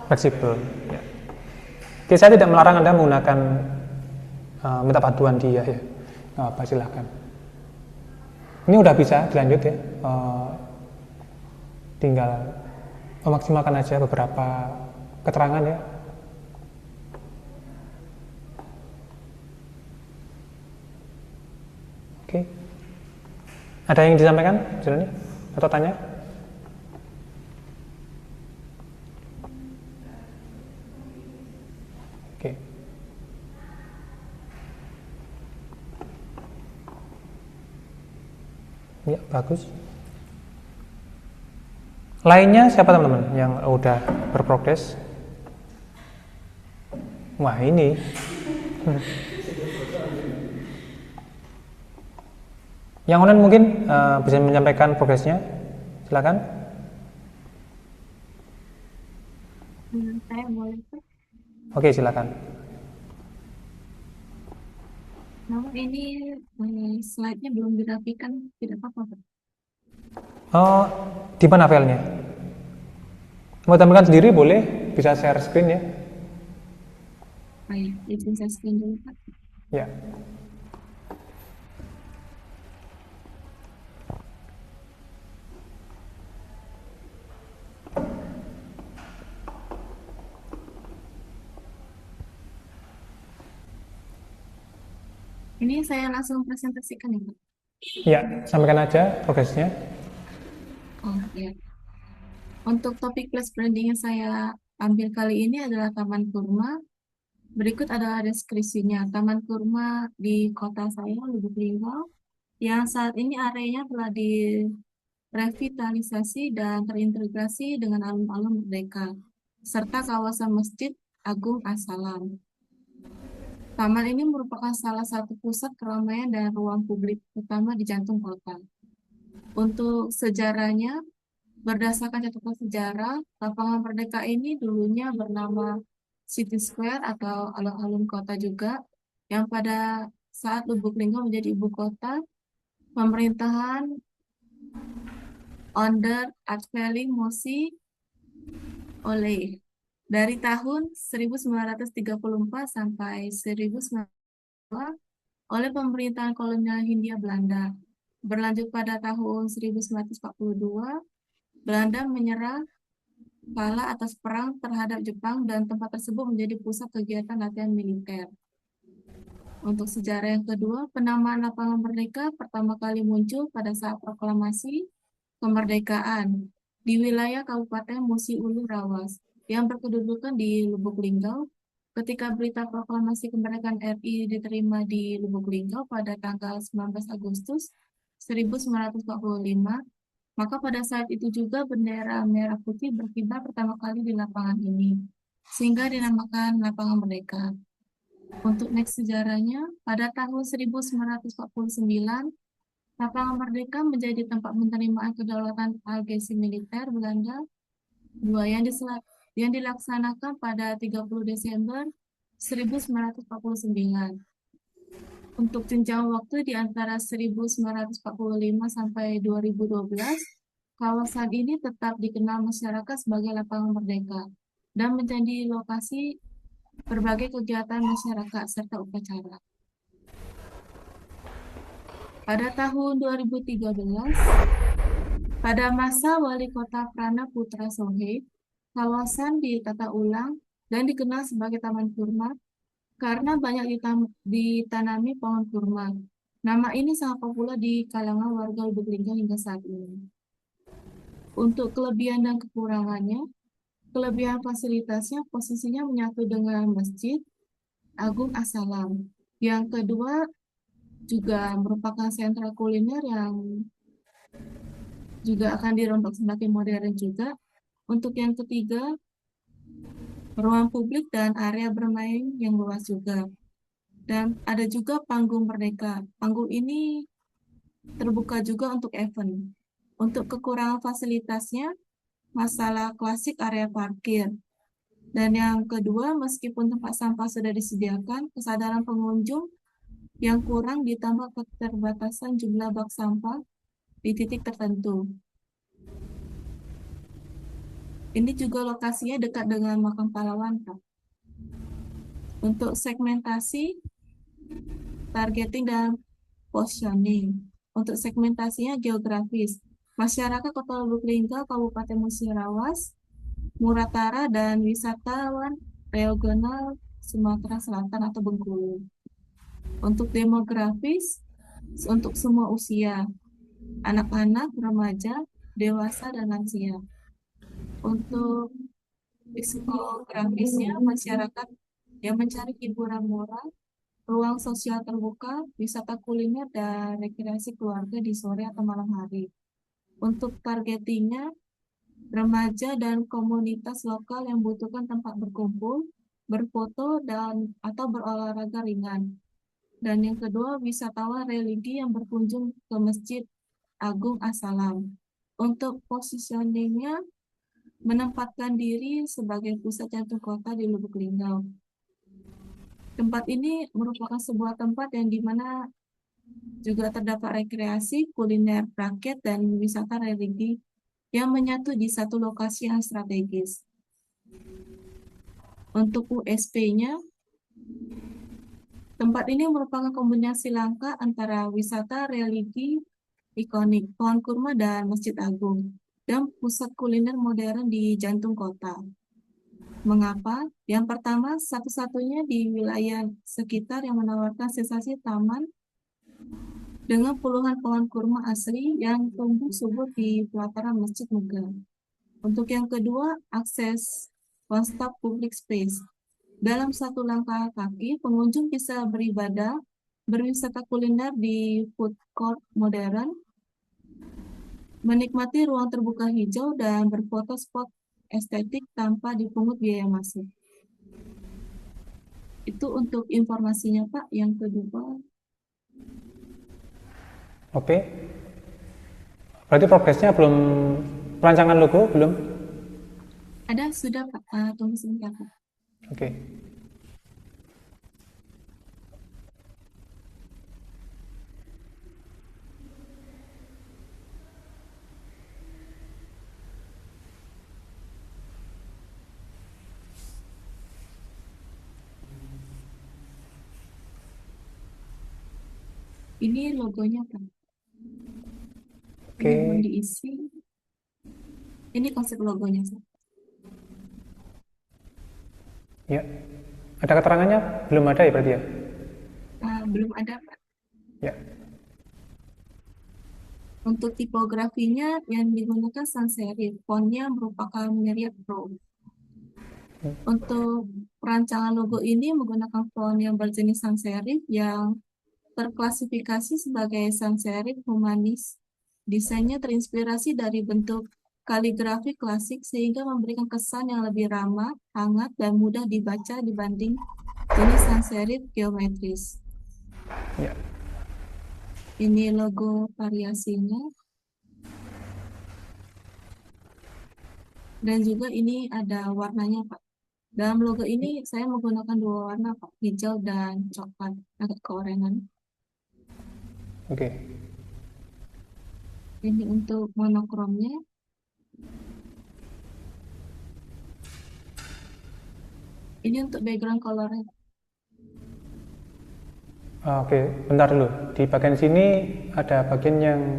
Fleksibel. Ya. Oke, saya tidak melarang Anda menggunakan minta bantuan dia ya. Nggak apa, silahkan. Ini udah bisa dilanjut ya. Tinggal memaksimalkan aja beberapa keterangan ya. Oke. Ada yang disampaikan Jelani atau tanya? Oke. Ya, bagus. Lainnya siapa teman-teman yang udah berprogres? Wah, ini. Yang online mungkin bisa menyampaikan progresnya. Silakan.
Saya boleh Pak.
Oke, silakan.
Namun ini slide-nya belum dirapikan, tidak apa-apa Pak.
Oh, di mana filenya? Mau tampilkan sendiri boleh, bisa share screen ya.
Baik, izin saya screen dulu Pak.
Ya.
Ini saya langsung presentasikan ya Pak.
Ya, sampaikan aja progresnya.
Oh ya. Untuk topik plus branding yang saya ambil kali ini adalah Taman Kurma. Berikut adalah deskripsinya. Taman Kurma di kota saya, Lubuk Linggau, yang saat ini areanya telah direvitalisasi dan terintegrasi dengan alun-alun Merdeka, serta kawasan Masjid Agung As-Salam. Taman ini merupakan salah satu pusat keramaian dan ruang publik utama di jantung kota. Untuk sejarahnya, berdasarkan catatan sejarah, lapangan Merdeka ini dulunya bernama City Square atau alun-alun kota juga, yang pada saat Lubuk Linggau menjadi ibu kota, pemerintahan Onder Adveling Mosi Oleh dari tahun 1934 sampai 1902 oleh pemerintahan kolonial Hindia Belanda. Berlanjut pada tahun 1942, Belanda menyerah kalah atas perang terhadap Jepang dan tempat tersebut menjadi pusat kegiatan latihan militer. Untuk sejarah yang kedua, penamaan Lapangan Merdeka pertama kali muncul pada saat proklamasi kemerdekaan di wilayah Kabupaten Musi Ulu Rawas yang berkedudukan di Lubuk Linggau. Ketika berita proklamasi kemerdekaan RI diterima di Lubuk Linggau pada tanggal 19 Agustus 1945, maka pada saat itu juga bendera merah putih berkibar pertama kali di lapangan ini, sehingga dinamakan Lapangan Merdeka. Untuk next sejarahnya, pada tahun 1949, Lapangan Merdeka menjadi tempat penerimaan kedaulatan agesi militer Belanda II yang dilaksanakan pada 30 Desember 1949. Untuk jenjang waktu di antara 1945 sampai 2012, kawasan ini tetap dikenal masyarakat sebagai Lapangan Merdeka dan menjadi lokasi berbagai kegiatan masyarakat serta upacara. Pada tahun 2013, pada masa Wali Kota Prana Putra Sohe, kawasan ditata ulang dan dikenal sebagai Taman Kurma karena banyak ditanami pohon kurma. Nama ini sangat populer di kalangan warga Lubuk Linggau hingga saat ini. Untuk kelebihan dan kekurangannya, kelebihan fasilitasnya posisinya menyatu dengan Masjid Agung As-Salam. Yang kedua juga merupakan sentra kuliner yang juga akan dirombak semakin modern juga. Untuk yang ketiga, ruang publik dan area bermain yang luas juga. Dan ada juga Panggung Merdeka. Panggung ini terbuka juga untuk event. Untuk kekurangan fasilitasnya, masalah klasik area parkir. Dan yang kedua, meskipun tempat sampah sudah disediakan, kesadaran pengunjung yang kurang ditambah keterbatasan jumlah bak sampah di titik tertentu. Ini juga lokasinya dekat dengan makam pahlawan, Pak. Untuk segmentasi, targeting, dan positioning. Untuk segmentasinya geografis, masyarakat Kota Lubuk Linggau, Kabupaten Musirawas, Muratara, dan wisatawan regional Sumatera Selatan atau Bengkulu. Untuk demografis, untuk semua usia, anak-anak, remaja, dewasa, dan lansia. Untuk psikografisnya, masyarakat yang mencari hiburan murah, ruang sosial terbuka, wisata kuliner, dan rekreasi keluarga di sore atau malam hari. Untuk targetingnya, remaja dan komunitas lokal yang membutuhkan tempat berkumpul, berfoto, dan atau berolahraga ringan. Dan yang kedua, wisatawan religi yang berkunjung ke Masjid Agung As-Salam. Untuk positioningnya, menempatkan diri sebagai pusat jantung kota di Lubuk Linggau. Tempat ini merupakan sebuah tempat yang dimana juga terdapat rekreasi, kuliner rakyat, dan wisata religi yang menyatu di satu lokasi yang strategis. Untuk USP-nya, tempat ini merupakan kombinasi langka antara wisata religi ikonik, pohon kurma, dan Masjid Agung, dan pusat kuliner modern di jantung kota. Mengapa? Yang pertama, satu-satunya di wilayah sekitar yang menawarkan sensasi taman dengan puluhan pohon kurma asli yang tumbuh subur di pelataran masjid megah. Untuk yang kedua, akses one-stop public space. Dalam satu langkah kaki, pengunjung bisa beribadah, berwisata kuliner di food court modern, menikmati ruang terbuka hijau, dan berfoto spot estetik tanpa dipungut biaya masuk. Itu untuk informasinya, Pak. Yang kedua.
Oke. Berarti progresnya belum, perancangan logo belum?
Ada, sudah, Pak. Tunggu sebentar, Pak.
Oke.
Ini logonya, Pak.
Oke.
Ini belum diisi. Ini konsep logonya, Pak.
Ya. Ada keterangannya? Belum ada ya berarti ya?
Belum ada, Pak.
Ya.
Untuk tipografinya yang digunakan sans serif, fontnya merupakan Myriad Pro. Untuk perancangan logo ini menggunakan font yang berjenis sans serif yang terklasifikasi sebagai sans serif humanis. Desainnya terinspirasi dari bentuk kaligrafi klasik sehingga memberikan kesan yang lebih ramah, hangat, dan mudah dibaca dibanding Ini sans serif geometris.
Ya.
Ini logo variasinya. Dan juga ini ada warnanya, Pak. Dalam logo ini saya menggunakan dua warna, Pak, hijau dan coklat, agak keorangan.
Oke.
Ini untuk monokromnya. Ini untuk background colornya.
Oke, bentar dulu. Di bagian sini ada bagian yang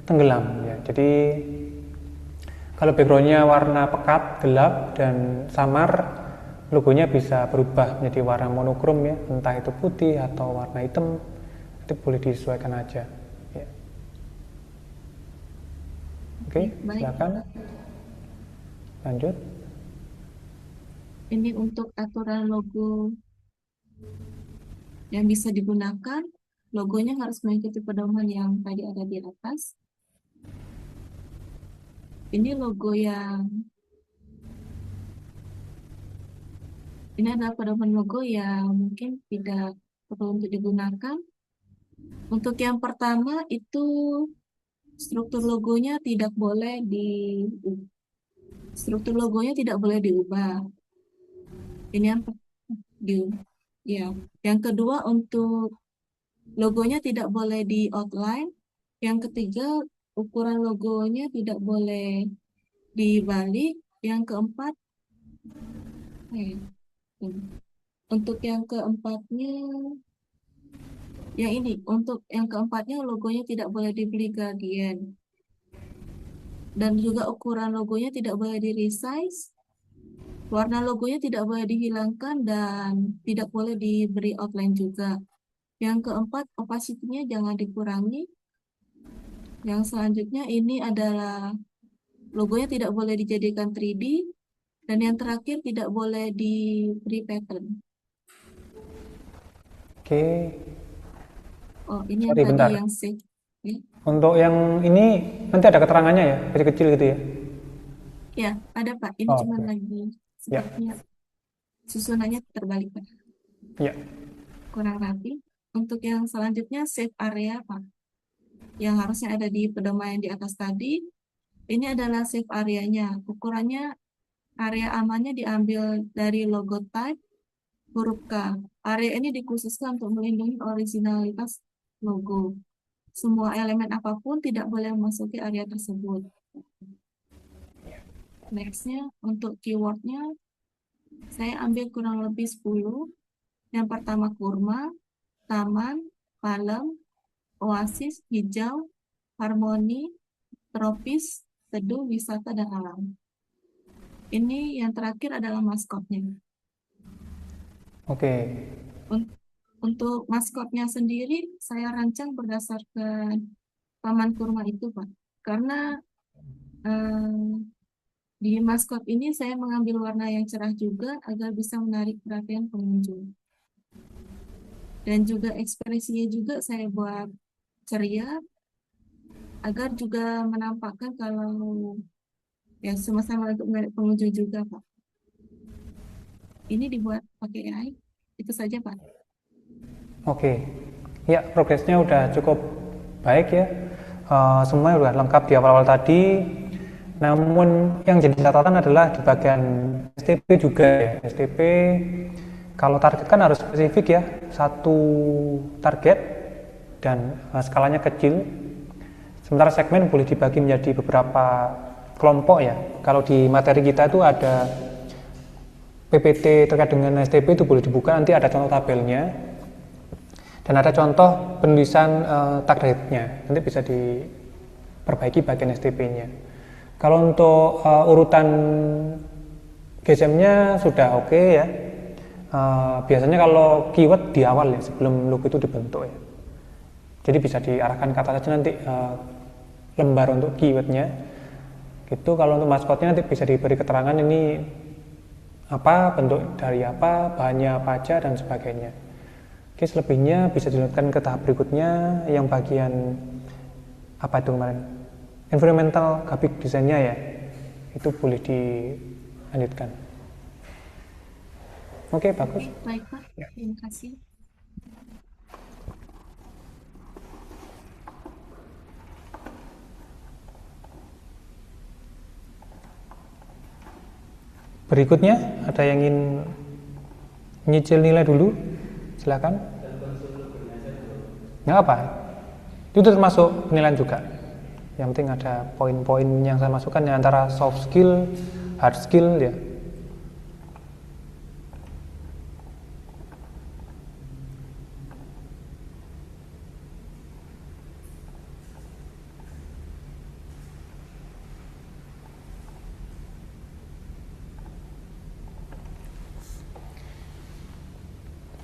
tenggelam ya. Jadi kalau backgroundnya warna pekat, gelap, dan samar, logonya bisa berubah menjadi warna monokrom ya, entah itu putih atau warna hitam, itu boleh disesuaikan aja. Ya. Oke,
Baik.
silakan. Lanjut.
Ini untuk aturan logo yang bisa digunakan. Logonya harus mengikuti pedoman yang tadi ada di atas. Ini logo yang ini adalah pedoman logo yang mungkin tidak perlu untuk digunakan. Untuk yang pertama itu struktur logonya tidak boleh diubah. Ini yang ya. Yang kedua untuk logonya tidak boleh di outline. Yang ketiga ukuran logonya tidak boleh dibalik. Yang keempat untuk yang keempatnya logonya tidak boleh dibeli gradient. Dan juga ukuran logonya tidak boleh di resize. Warna logonya tidak boleh dihilangkan dan tidak boleh diberi outline juga. Yang keempat, opacity-nya jangan dikurangi. Yang selanjutnya ini adalah logonya tidak boleh dijadikan 3D. Dan yang terakhir tidak boleh diberi pattern.
Oke.
Oh, ini
Sorry,
yang tadi
bentar.
yang save. Ya.
Untuk yang ini nanti ada keterangannya ya, kecil-kecil gitu ya.
Ya, ada Pak. Ini
Oh,
cuma
oke.
lagi
Ya.
sepertinya susunannya terbalik Pak.
Ya.
Kurang rapi. Untuk yang selanjutnya save area Pak. Yang harusnya ada di pedoman yang di atas tadi. Ini adalah save areanya. Ukurannya area amannya diambil dari logo type huruf K. Area ini dikhususkan untuk melindungi originalitas logo. Semua elemen apapun tidak boleh memasuki area tersebut. Nextnya, untuk keywordnya, saya ambil kurang lebih 10. Yang pertama kurma, taman, palem, oasis, hijau, harmoni, tropis, teduh, wisata, dan alam. Ini yang terakhir adalah maskotnya.
Oke.
Untuk maskotnya sendiri, saya rancang berdasarkan taman kurma itu, Pak. Karena di maskot ini saya mengambil warna yang cerah juga agar bisa menarik perhatian pengunjung. Dan juga ekspresinya juga saya buat ceria agar juga menampakkan kalau ya sama-sama untuk menarik pengunjung juga, Pak. Ini dibuat pakai AI. Itu saja, Pak.
Oke. Ya, progresnya udah cukup baik ya. Semuanya udah lengkap di awal-awal tadi. Namun yang jadi catatan adalah di bagian STP juga ya. STP kalau target kan harus spesifik ya. Satu target dan skalanya kecil. Sementara segmen boleh dibagi menjadi beberapa kelompok ya. Kalau di materi kita itu ada PPT terkait dengan STP itu boleh dibuka, nanti ada contoh tabelnya dan ada contoh penulisan targetnya, nanti bisa diperbaiki bagian STP-nya. Kalau untuk urutan GSM-nya sudah oke ya. Biasanya kalau keyword di awal ya, sebelum logo itu dibentuk ya. Jadi bisa diarahkan ke atas saja nanti lembar untuk keywordnya. Gitu. Kalau untuk maskotnya nanti bisa diberi keterangan ini apa, bentuk dari apa, bahannya apa aja, dan sebagainya. Oke, selebihnya bisa dilanjutkan ke tahap berikutnya yang bagian apa itu kemarin? Environmental graphic design-nya ya. Itu boleh dilanjutkan. Oke, bagus.
Baik, Pak.
Ya.
Terima kasih.
Berikutnya, ada yang ingin nyicil nilai dulu? Silakan. Nggak apa. Itu termasuk penilaian juga. Yang penting ada poin-poin yang saya masukkan ya, antara soft skill, hard skill ya.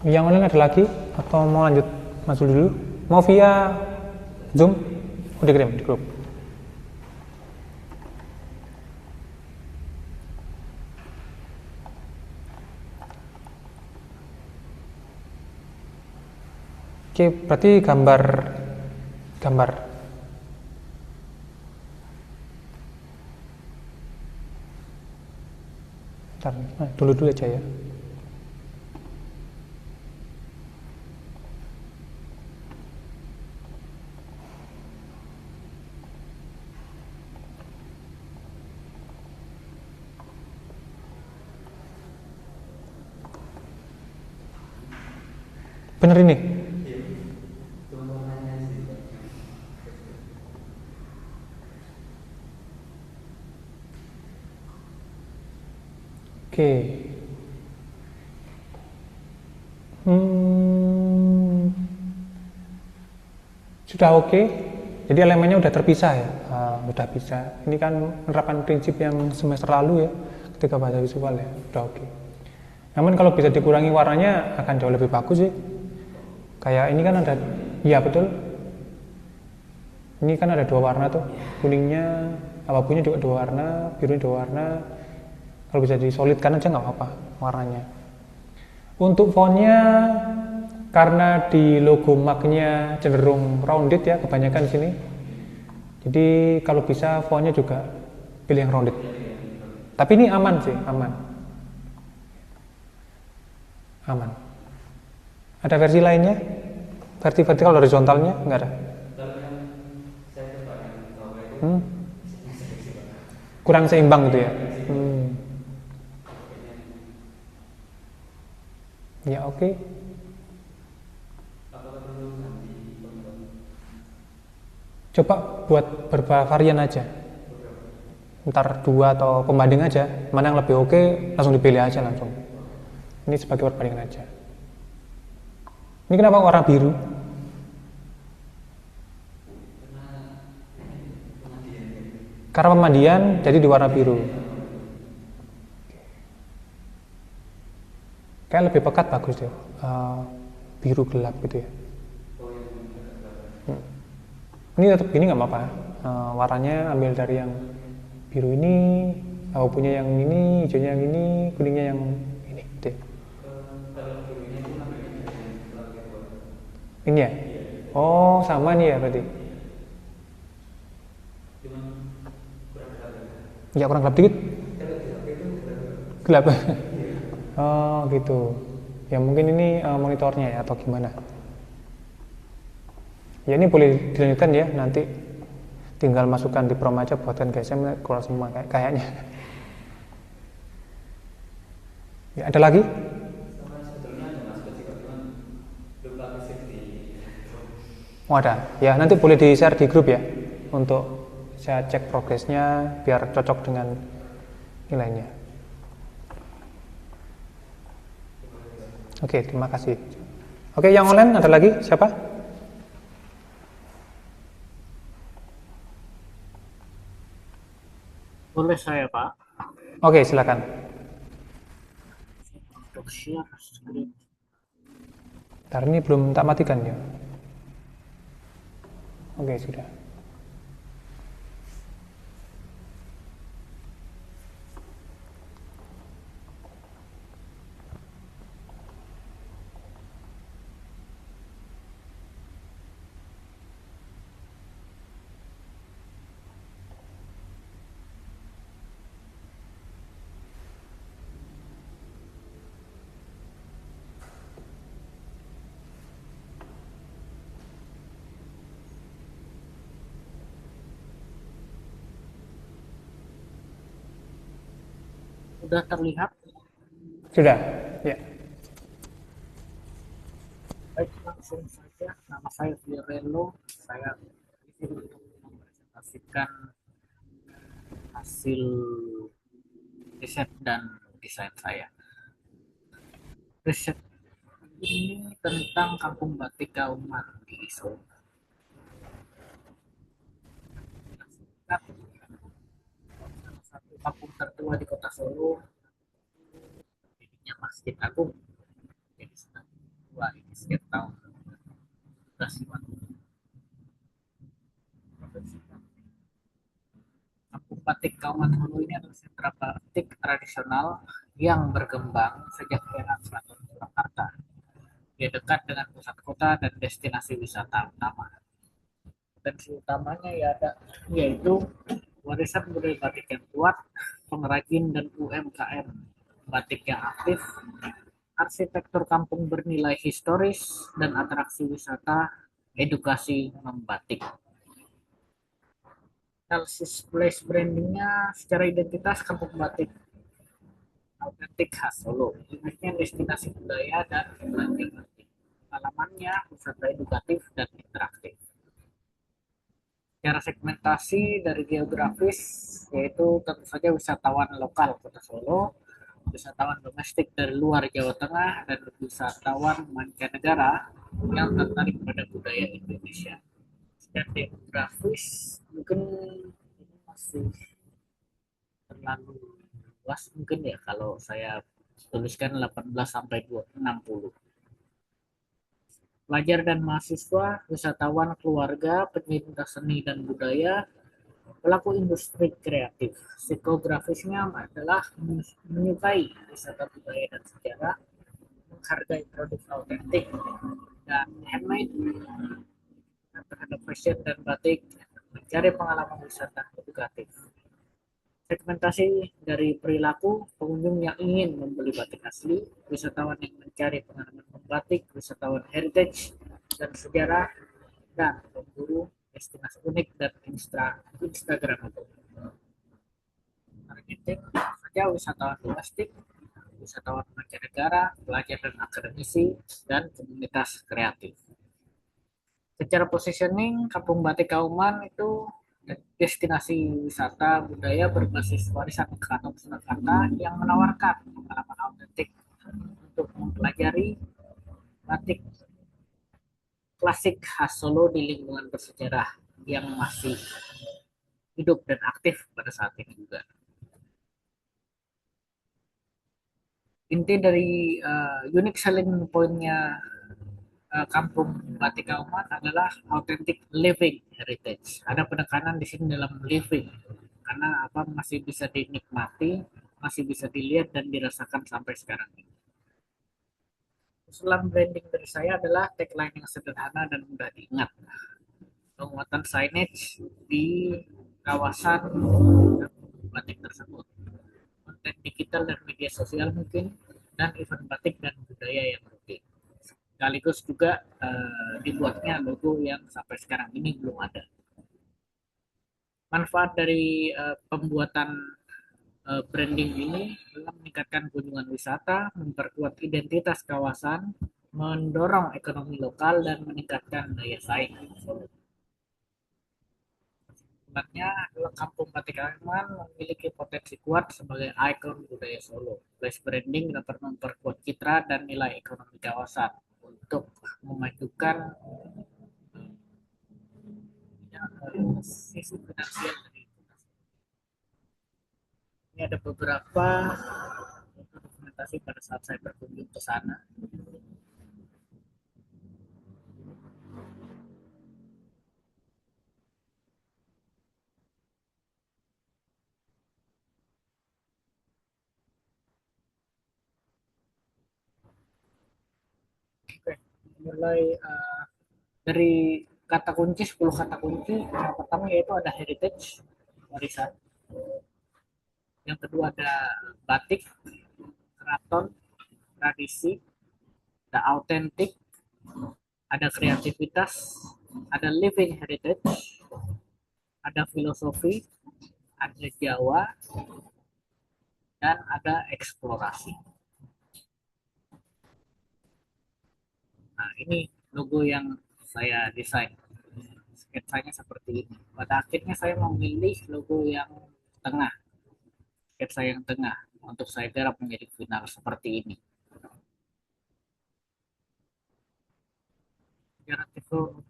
Yang online ada lagi atau mau lanjut masuk dulu? Mau via Zoom? Udah kirim di grup. Oke, berarti gambar. Bentar, dulu aja ya. Bener ini? Oke. Sudah oke. Jadi elemennya udah terpisah ya. Udah bisa. Ini kan menerapkan prinsip yang semester lalu ya, ketika bahasa visual ya. Udah oke. Namun kalau bisa dikurangi warnanya akan jauh lebih bagus sih. Kayak ini kan ada, iya betul. Ini kan ada dua warna tuh, kuningnya, abu-abunya juga dua warna, birunya dua warna. Kalau bisa disolidkan aja nggak apa-apa warnanya. Untuk fontnya, karena di logo marknya cenderung rounded ya, kebanyakan di sini. Jadi kalau bisa fontnya juga pilih yang rounded. Tapi ini aman sih, aman. Ada versi lainnya? Versi vertikal horizontalnya? Nggak ada? Kurang seimbang gitu ya? Ya oke. Coba buat beberapa varian aja. Ntar dua atau pembanding aja. Mana yang lebih oke, langsung dipilih aja langsung. Ini sebagai perbandingan aja. Ini kenapa warna biru? Karena pemandian jadi di warna biru. Kayak lebih pekat bagus deh. Biru gelap gitu ya. Ini tetap gini nggak apa-apa. Warnanya ambil dari yang biru ini, punya yang ini, hijaunya yang ini, kuningnya yang ini deh. Ini ya? Oh, sama nih ya berarti. Ya kurang gelap dikit. Gelap. Oh gitu. Ya mungkin ini monitornya ya atau gimana? Ya ini boleh dilanjutkan ya, nanti tinggal masukkan di prom aja buatkan GSM keluar semua kayaknya. Ya ada lagi? Oh ada. Ya nanti boleh di share di grup ya untuk saya cek progresnya biar cocok dengan nilainya. Oke, terima kasih. Oke, yang online ada lagi? Siapa?
Boleh saya, Pak?
Oke, silakan.
Untuk share screen.
Ntar ini belum tak matikan ya. Oke, sudah.
Sudah terlihat?
Sudah, ya.
Baik, langsung saja. Nama saya Fiorello. Saya di sini untuk mempresentasikan hasil riset dan desain saya. Riset ini tentang Kampung Batik Kauman di Solo. Salah satu kampung tertua di kota Solo, dirinya Masjid Agung. Jadi sudah tua ini setiap tahun. Sudah simak. Kampung Batik Kauman Hulu ini adalah sentra batik tradisional yang berkembang sejak era Keraton Surakarta. Dia dekat dengan pusat kota dan destinasi wisata utama. Potensi utamanya yaitu warisan budaya batik yang kuat, pengrajin dan UMKM batik yang aktif, arsitektur kampung bernilai historis, dan atraksi wisata edukasi membatik. Analisis place brandingnya secara identitas kampung batik autentik khas Solo, image-nya destinasi budaya dan belanja batik, pengalamannya wisata edukatif dan interaktif. Secara segmentasi dari geografis, yaitu tentu saja wisatawan lokal kota Solo, wisatawan domestik dari luar Jawa Tengah, dan wisatawan mancanegara yang tertarik pada budaya Indonesia. Dan demografis mungkin ini masih terlalu luas mungkin ya kalau saya tuliskan 18 sampai 60. Pelajar dan mahasiswa, wisatawan keluarga, penyintas seni dan budaya, pelaku industri kreatif. Psikografisnya adalah menyukai wisata budaya dan sejarah, menghargai produk autentik dan handmade terhadap fashion dan batik, mencari pengalaman wisata edukatif. Segmentasi dari perilaku pengunjung yang ingin membeli batik asli, wisatawan yang mencari pengalaman membatik, wisatawan heritage dan sejarah, dan pemburu destinasi unik dan Instagramable. Targeting saja wisatawan domestik, wisatawan mancanegara, pelajar dan akademisi, dan komunitas kreatif. Secara positioning, Kampung Batik Kauman itu destinasi wisata budaya berbasis warisan Keraton Surakarta yang menawarkan pengalaman autentik untuk mempelajari batik klasik khas Solo di lingkungan bersejarah yang masih hidup dan aktif pada saat ini juga. Inti dari unique selling point-nya Kampung Batik Kauman adalah authentic living heritage. Ada penekanan di sini dalam living karena apa masih bisa dinikmati, masih bisa dilihat dan dirasakan sampai sekarang ini. Usulan branding dari saya adalah tagline yang sederhana dan mudah diingat. Penguatan signage di kawasan batik tersebut, konten digital dan media sosial mungkin, dan event batik dan budaya yang rutin. Sekaligus juga dibuatnya logo yang sampai sekarang ini belum ada. Manfaat dari pembuatan branding ini adalah meningkatkan kunjungan wisata, memperkuat identitas kawasan, mendorong ekonomi lokal, dan meningkatkan daya saing. Sebenarnya adalah Kampung Batik Kauman memiliki potensi kuat sebagai ikon budaya Solo. Place branding dapat memperkuat citra dan nilai ekonomi kawasan untuk memajukan sisi finansial dari ini. Ada beberapa dokumentasi pada saat saya berkunjung ke sana. Oke, mulai dari kata kunci 10 kata kunci. Yang pertama yaitu ada heritage, warisan. Yang kedua ada batik, keraton, tradisi, ada autentik, ada kreativitas, ada living heritage, ada filosofi, ada Jawa, dan ada eksplorasi. Nah, ini logo yang saya desain. Sketsanya seperti ini. Pada akhirnya saya memilih logo yang tengah, sketsa yang tengah, untuk saya garap menjadi final seperti ini. Secara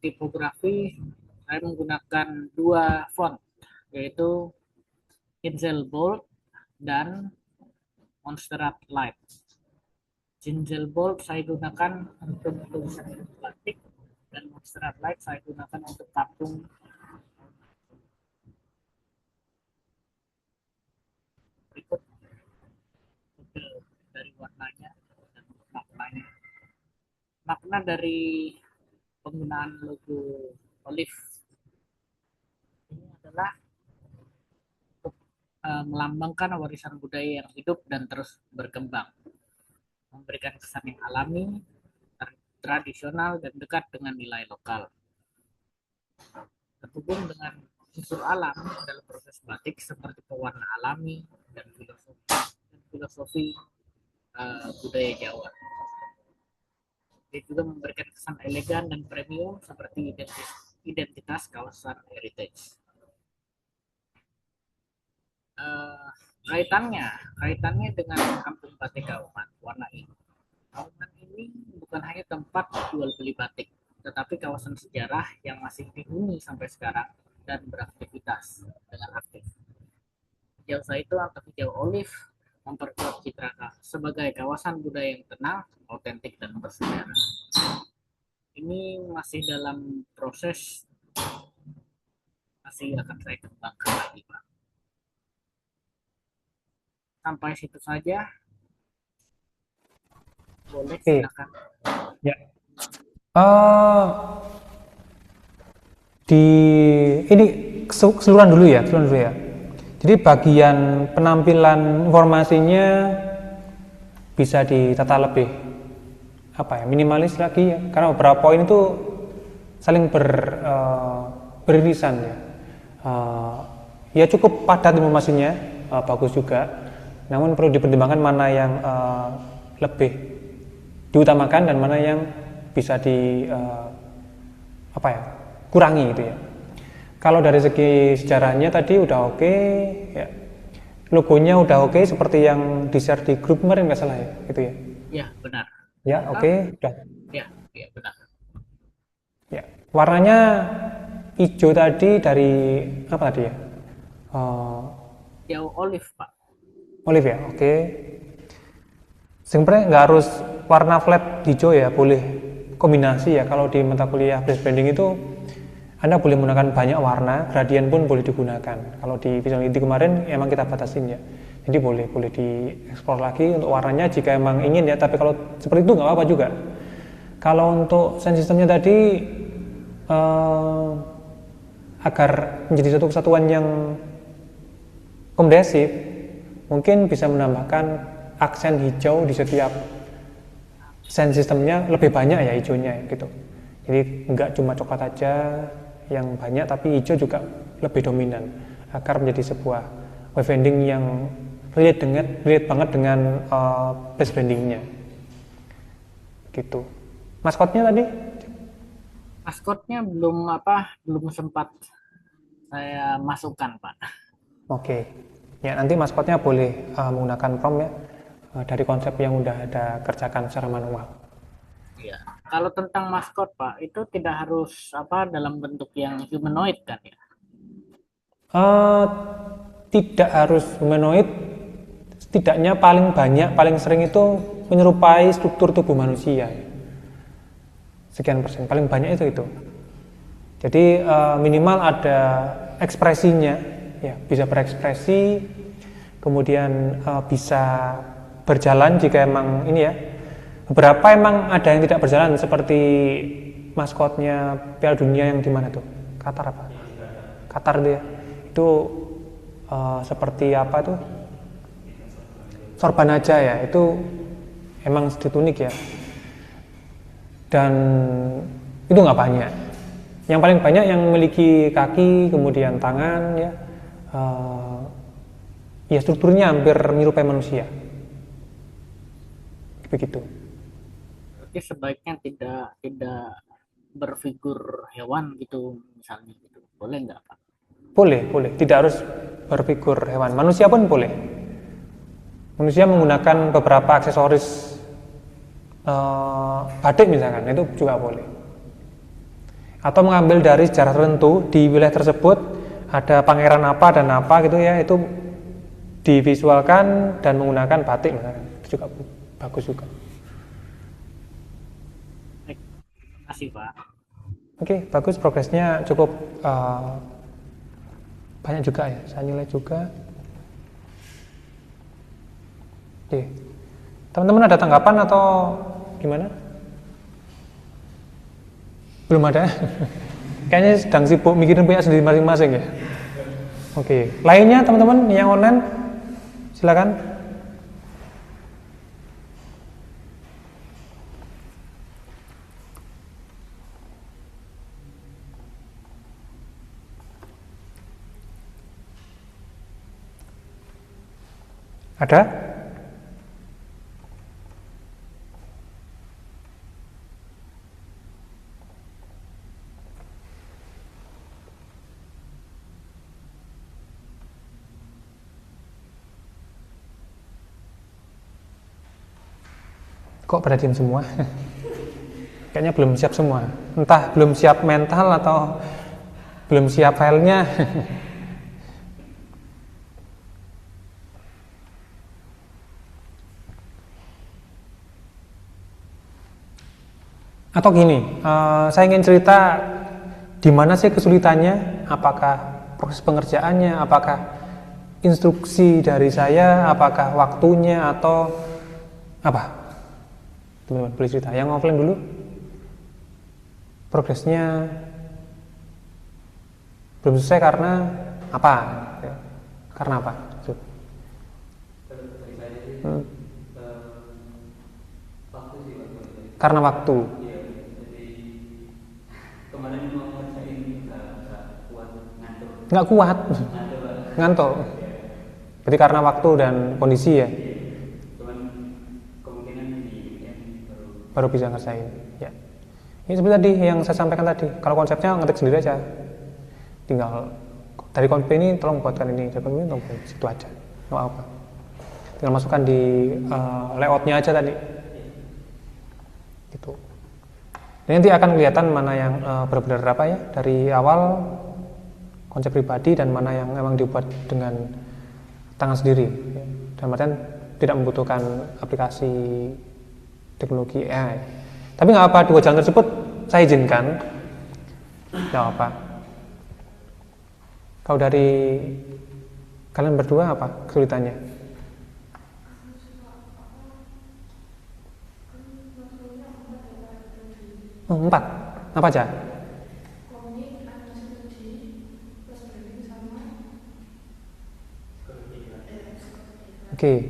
tipografi, saya menggunakan dua font, yaitu Kinzel Bold dan Montserrat Light. Kinzel Bold saya gunakan untuk tulisan batik, dan Montserrat Light saya gunakan untuk patung. Berikut dari warnanya dan maknanya. Makna dari penggunaan logo olive ini adalah untuk melambangkan warisan budaya yang hidup dan terus berkembang, memberikan kesan yang alami, tradisional, dan dekat dengan nilai lokal. Terhubung dengan unsur alam dalam proses batik seperti pewarna alami dan filosofi budaya Jawa. Dia juga memberikan kesan elegan dan premium seperti identitas kawasan heritage. Kaitannya dengan Kampung Batik Kauman, warna ini. Kauman ini bukan hanya tempat jual beli batik, tetapi kawasan sejarah yang masih dihuni sampai sekarang dan beraktivitas dengan aktif. Hijau Saito atau hijau olive memperkuat citra sebagai kawasan budaya yang tenang, otentik, dan bersejarah. Ini masih dalam proses, masih akan saya kembangkan lagi, Pak. Sampai situ saja. Boleh, silakan.
Ya. Ini keseluruhan dulu ya. Jadi bagian penampilan informasinya bisa ditata lebih minimalis lagi ya, karena beberapa poin itu saling beririsan ya. Ya cukup padat informasinya, bagus juga. Namun perlu dipertimbangkan mana yang lebih diutamakan dan mana yang bisa kurangi gitu ya. Kalau dari segi sejarahnya tadi udah oke, ya. Logonya udah oke seperti yang di-share di grup kemarin nggak salah ya, gitu ya?
Ya, benar.
Ya, oke, udah.
Ya, benar.
Ya, warnanya hijau tadi dari apa tadi ya?
Hijau olive, Pak.
Olive ya, oke. Sebenarnya nggak harus warna flat hijau ya, boleh kombinasi ya. Kalau di mata kuliah Place Branding itu Anda boleh menggunakan banyak warna, gradien pun boleh digunakan. Kalau di visuality kemarin emang kita batasin ya. Jadi boleh dieksplor lagi untuk warnanya jika emang ingin ya, tapi kalau seperti itu nggak apa-apa juga. Kalau untuk sound systemnya tadi agar menjadi satu kesatuan yang kompresif, mungkin bisa menambahkan aksen hijau di setiap sound systemnya, lebih banyak ya hijaunya gitu. Jadi nggak cuma coklat aja yang banyak, tapi hijau juga lebih dominan agar menjadi sebuah wayfinding yang relate banget dengan place brandingnya gitu. Maskotnya tadi?
Maskotnya belum sempat saya masukkan, Pak.
Oke. Ya, nanti maskotnya boleh menggunakan prompt ya, dari konsep yang udah ada kerjakan secara manual.
Iya. Kalau tentang maskot, Pak, itu tidak harus dalam bentuk yang humanoid kan ya?
Tidak harus humanoid, setidaknya paling sering itu menyerupai struktur tubuh manusia. Sekian persen, paling banyak itu. Jadi minimal ada ekspresinya, ya bisa berekspresi, kemudian bisa berjalan jika emang ini ya. Beberapa emang ada yang tidak berjalan, seperti maskotnya Piala Dunia yang di mana tuh? Qatar apa? Qatar dia. Itu seperti apa tuh? Sorban aja ya. Itu emang sedikit unik ya. Dan itu nggak banyak. Yang paling banyak yang memiliki kaki, kemudian tangan ya. ya strukturnya hampir menyerupai manusia. Begitu.
Berarti sebaiknya tidak berfigur hewan gitu misalnya gitu. Boleh nggak Pak?
Boleh. Tidak harus berfigur hewan. Manusia pun boleh. Manusia menggunakan beberapa aksesoris batik misalkan, itu juga boleh. Atau mengambil dari sejarah tertentu di wilayah tersebut ada pangeran apa dan apa gitu ya, itu divisualkan dan menggunakan batik misalkan, itu juga bagus juga.
Baik, terima kasih Pak.
Oke, bagus, progresnya cukup banyak juga ya, saya nilai juga. Oke, teman-teman ada tanggapan atau gimana? Belum ada? Kayaknya sedang sibuk mikirin punya sendiri masing-masing ya. Oke, lainnya teman-teman yang online silakan. Ada? Kok pada diam semua? Kayaknya belum siap semua. Entah belum siap mental atau belum siap filenya. Atau gini, saya ingin cerita di mana sih kesulitannya, apakah proses pengerjaannya, apakah instruksi dari saya, apakah waktunya, atau apa? Teman-teman boleh cerita. Yang offline dulu, progresnya belum selesai karena apa? Karena apa? Karena waktu. Nggak kuat, ngantuk. Berarti karena waktu dan kondisi ya. Baru bisa ngerjain. Ya. Ini seperti tadi yang saya sampaikan tadi. Kalau konsepnya ngetik sendiri aja. Tinggal dari konsep ini tolong buatkan ini, dari konsep ini tolong buat situ aja. Nggak apa. Tinggal masukkan di layoutnya aja tadi. Gitu. Dan nanti akan kelihatan mana yang benar-benar apa ya dari awal konsep pribadi dan mana yang memang dibuat dengan tangan sendiri. Ya. Dan artian tidak membutuhkan aplikasi teknologi AI. Tapi nggak apa, dua jalan tersebut saya izinkan. Nggak apa. Kalau dari kalian berdua apa kesulitannya? Oh, 4. Apa aja? Oke.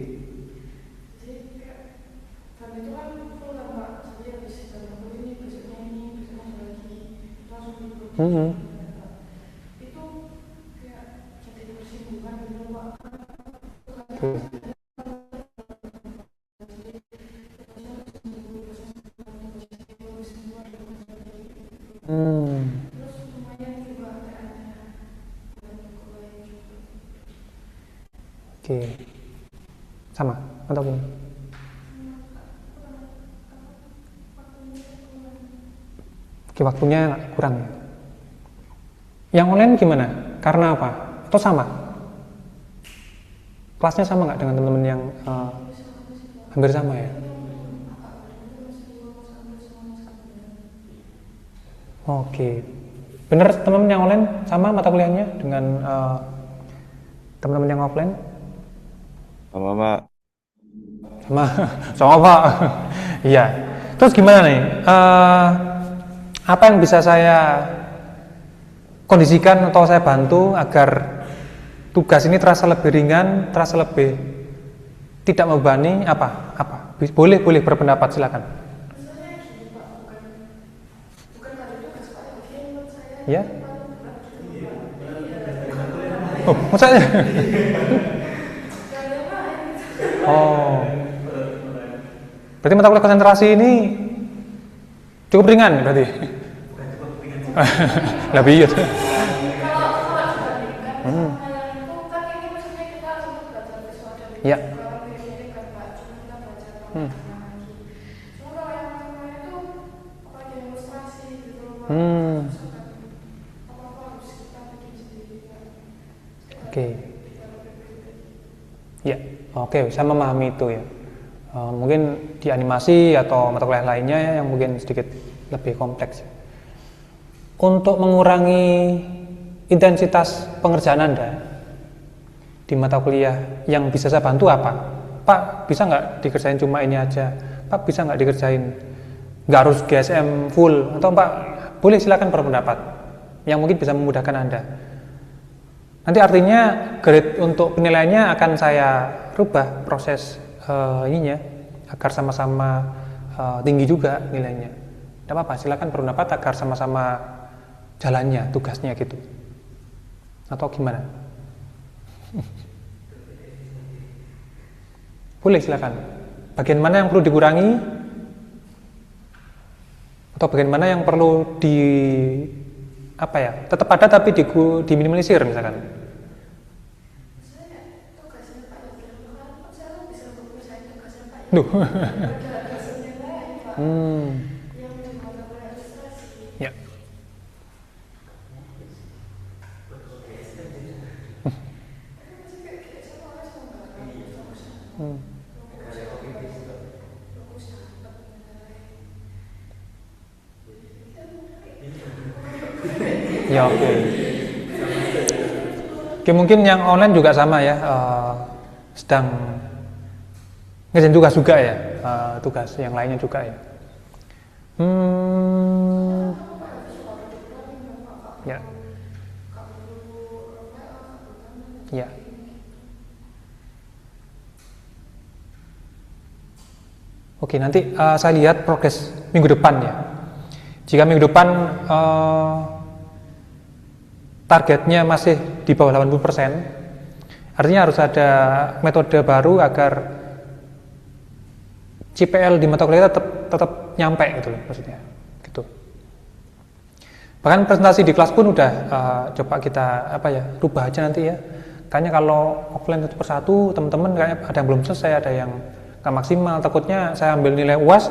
Oke. Sama atau belum? Oke, waktunya kurang ya. Yang online gimana? Karena apa? Atau sama? Kelasnya sama nggak dengan teman-teman yang hampir sama ya? Oke. Bener teman-teman yang online sama mata kuliahnya dengan teman-teman yang offline?
Sama Pak.
Sama Pak. Iya. Terus gimana nih? Apa yang bisa saya kondisikan atau saya bantu agar tugas ini terasa lebih ringan, terasa lebih tidak membebani? Apa? Boleh berpendapat, silakan. Ya. Oh, maksudnya Oh, berarti mata kuliah konsentrasi ini cukup ringan berarti. Lebih iya. Ya. Oke. Ya, oke, saya memahami itu ya. Mungkin di animasi atau mata kuliah lainnya ya, yang mungkin sedikit lebih kompleks. Untuk mengurangi intensitas pengerjaan Anda di mata kuliah yang bisa saya bantu apa? Pak, bisa nggak dikerjain cuma ini aja? Pak, bisa nggak dikerjain nggak harus GSM full? Atau Pak, boleh silakan berpendapat yang mungkin bisa memudahkan Anda. Nanti artinya grade untuk penilaiannya akan saya rubah proses ininya agar sama-sama tinggi juga nilainya. Tidak apa-apa, silakan berpendapat agar sama-sama jalannya, tugasnya gitu. Atau gimana? Boleh silakan. Bagian mana yang perlu dikurangi? Atau bagian mana yang perlu tetap ada tapi diminimalisir misalkan? Duh. Ya. Ya oke. Oke, mungkin yang online juga sama ya, sedang ngerjain tugas juga ya, tugas yang lainnya juga ya. Ya. Ya. Oke, nanti saya lihat progres minggu depan ya. Jika minggu depan targetnya masih di bawah 80%, artinya harus ada metode baru agar CPL di mata kuliah tetap nyampe gitu loh maksudnya. Gitu. Bahkan presentasi di kelas pun udah coba kita rubah aja nanti ya. Kayaknya kalau offline satu persatu teman-teman kayaknya ada yang belum selesai, ada yang nggak maksimal, takutnya saya ambil nilai UAS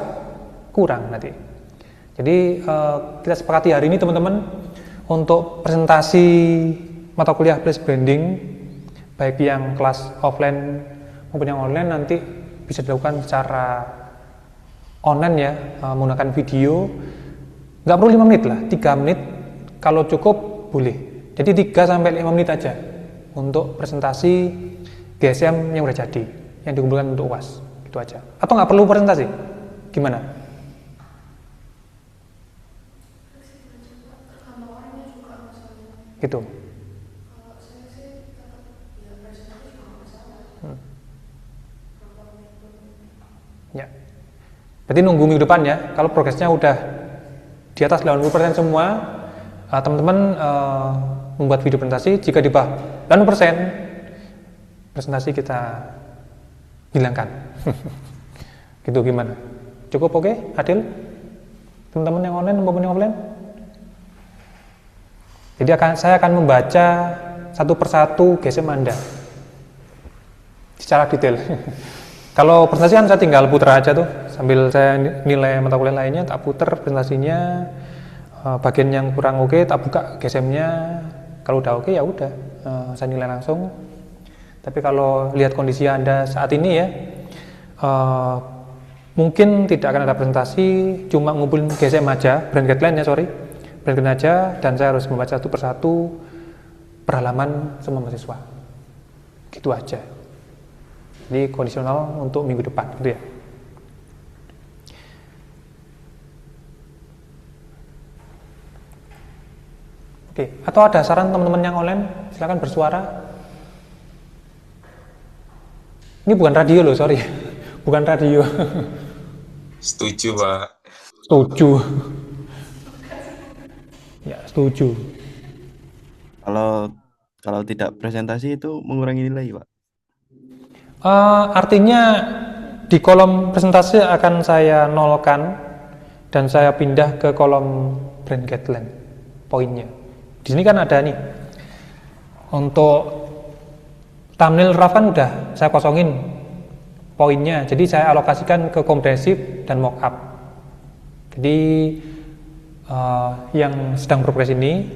kurang nanti. Jadi kita sepakati hari ini teman-teman untuk presentasi mata kuliah place branding baik yang kelas offline maupun yang online nanti bisa dilakukan secara online ya, menggunakan video. Nggak perlu 5 menit lah, 3 menit kalau cukup boleh. Jadi 3-5 menit aja untuk presentasi GSM yang udah jadi, yang dikumpulkan untuk UAS, itu aja. Atau nggak perlu presentasi? Gimana? Gitu. Ya. Berarti nunggu minggu depan ya. Kalau progresnya udah di atas 80% semua, teman-teman membuat video presentasi. Jika di bawah 80%, presentasi kita hilangkan. Gitu gimana? Cukup oke? Adil? Teman-teman yang online maupun yang offline? Jadi saya akan membaca satu persatu GSM Anda secara detail. Kalau presentasi kan saya tinggal putar aja tuh, sambil saya nilai mata kuliah lainnya, tak putar presentasinya, bagian yang kurang oke, tak buka GSM-nya. Kalau udah oke ya udah, saya nilai langsung. Tapi kalau lihat kondisi Anda saat ini ya, mungkin tidak akan ada presentasi, cuma ngumpulin GSM aja, brand guideline-nya brand aja, dan saya harus membaca satu persatu per halaman semua mahasiswa. Gitu aja. Jadi kondisional untuk minggu depan, gitu ya. Oke, atau ada saran teman-teman yang online? Silakan bersuara. Ini bukan radio loh, sorry. Bukan radio.
Setuju, Pak.
Setuju. Ya, setuju.
Kalau tidak presentasi itu mengurangi nilai, Pak.
Artinya di kolom presentasi akan saya nolkan dan saya pindah ke kolom brand guideline poinnya. Di sini kan ada nih untuk thumbnail rough kan udah saya kosongin poinnya, jadi saya alokasikan ke komprehensif dan mockup. Jadi yang sedang progres ini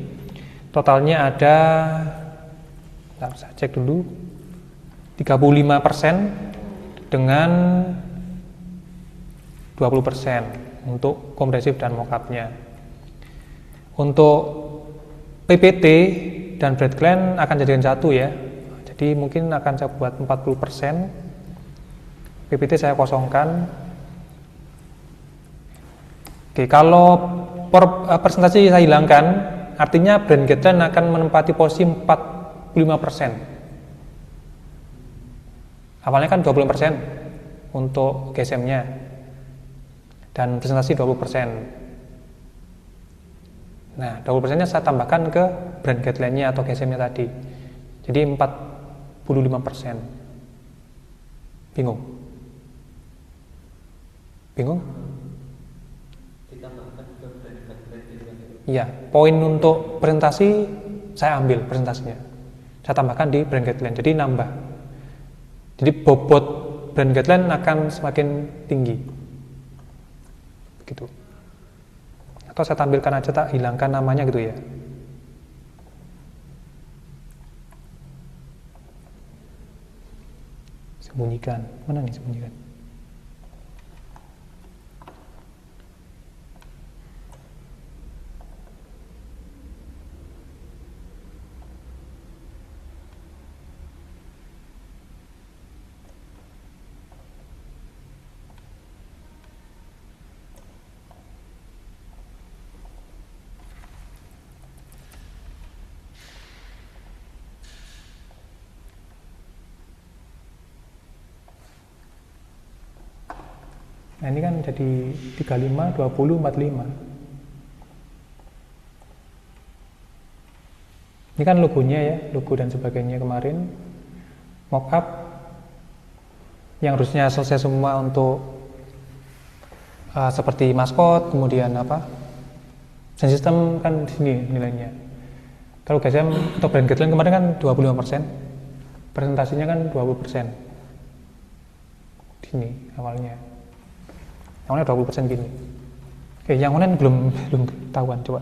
totalnya ada, saya cek dulu, 35% dengan 20% untuk komprehensif dan mockupnya. Untuk PPT dan breadcline akan jadikan satu ya, jadi mungkin akan saya buat 40%, PPT saya kosongkan. Oke, kalau presentasi saya hilangkan, artinya brand guideline akan menempati posisi 45%. Awalnya kan 20% untuk GSM-nya dan presentasi 20%. Nah, 20%-nya saya tambahkan ke brand guideline-nya atau GSM-nya tadi. Jadi 45%. Bingung? Iya, poin untuk presentasi saya ambil presentasinya. Saya tambahkan di brand guideline, jadi nambah. Jadi bobot brand guideline akan semakin tinggi. Begitu. Atau saya tampilkan aja, tak hilangkan namanya gitu ya. Sembunyikan. Mana nih sembunyikan? Nah ini kan jadi 35, 20, 45. Ini kan logonya ya, logo dan sebagainya kemarin. Mockup yang harusnya selesai semua untuk seperti maskot, kemudian apa? Dan sistem kan di sini nilainya. Kalau GSM atau brand guideline kemarin kan 25%. Presentasinya kan 20%. Di sini awalnya. Yang mana 20% gini. Yang mana belum ketahuan, coba.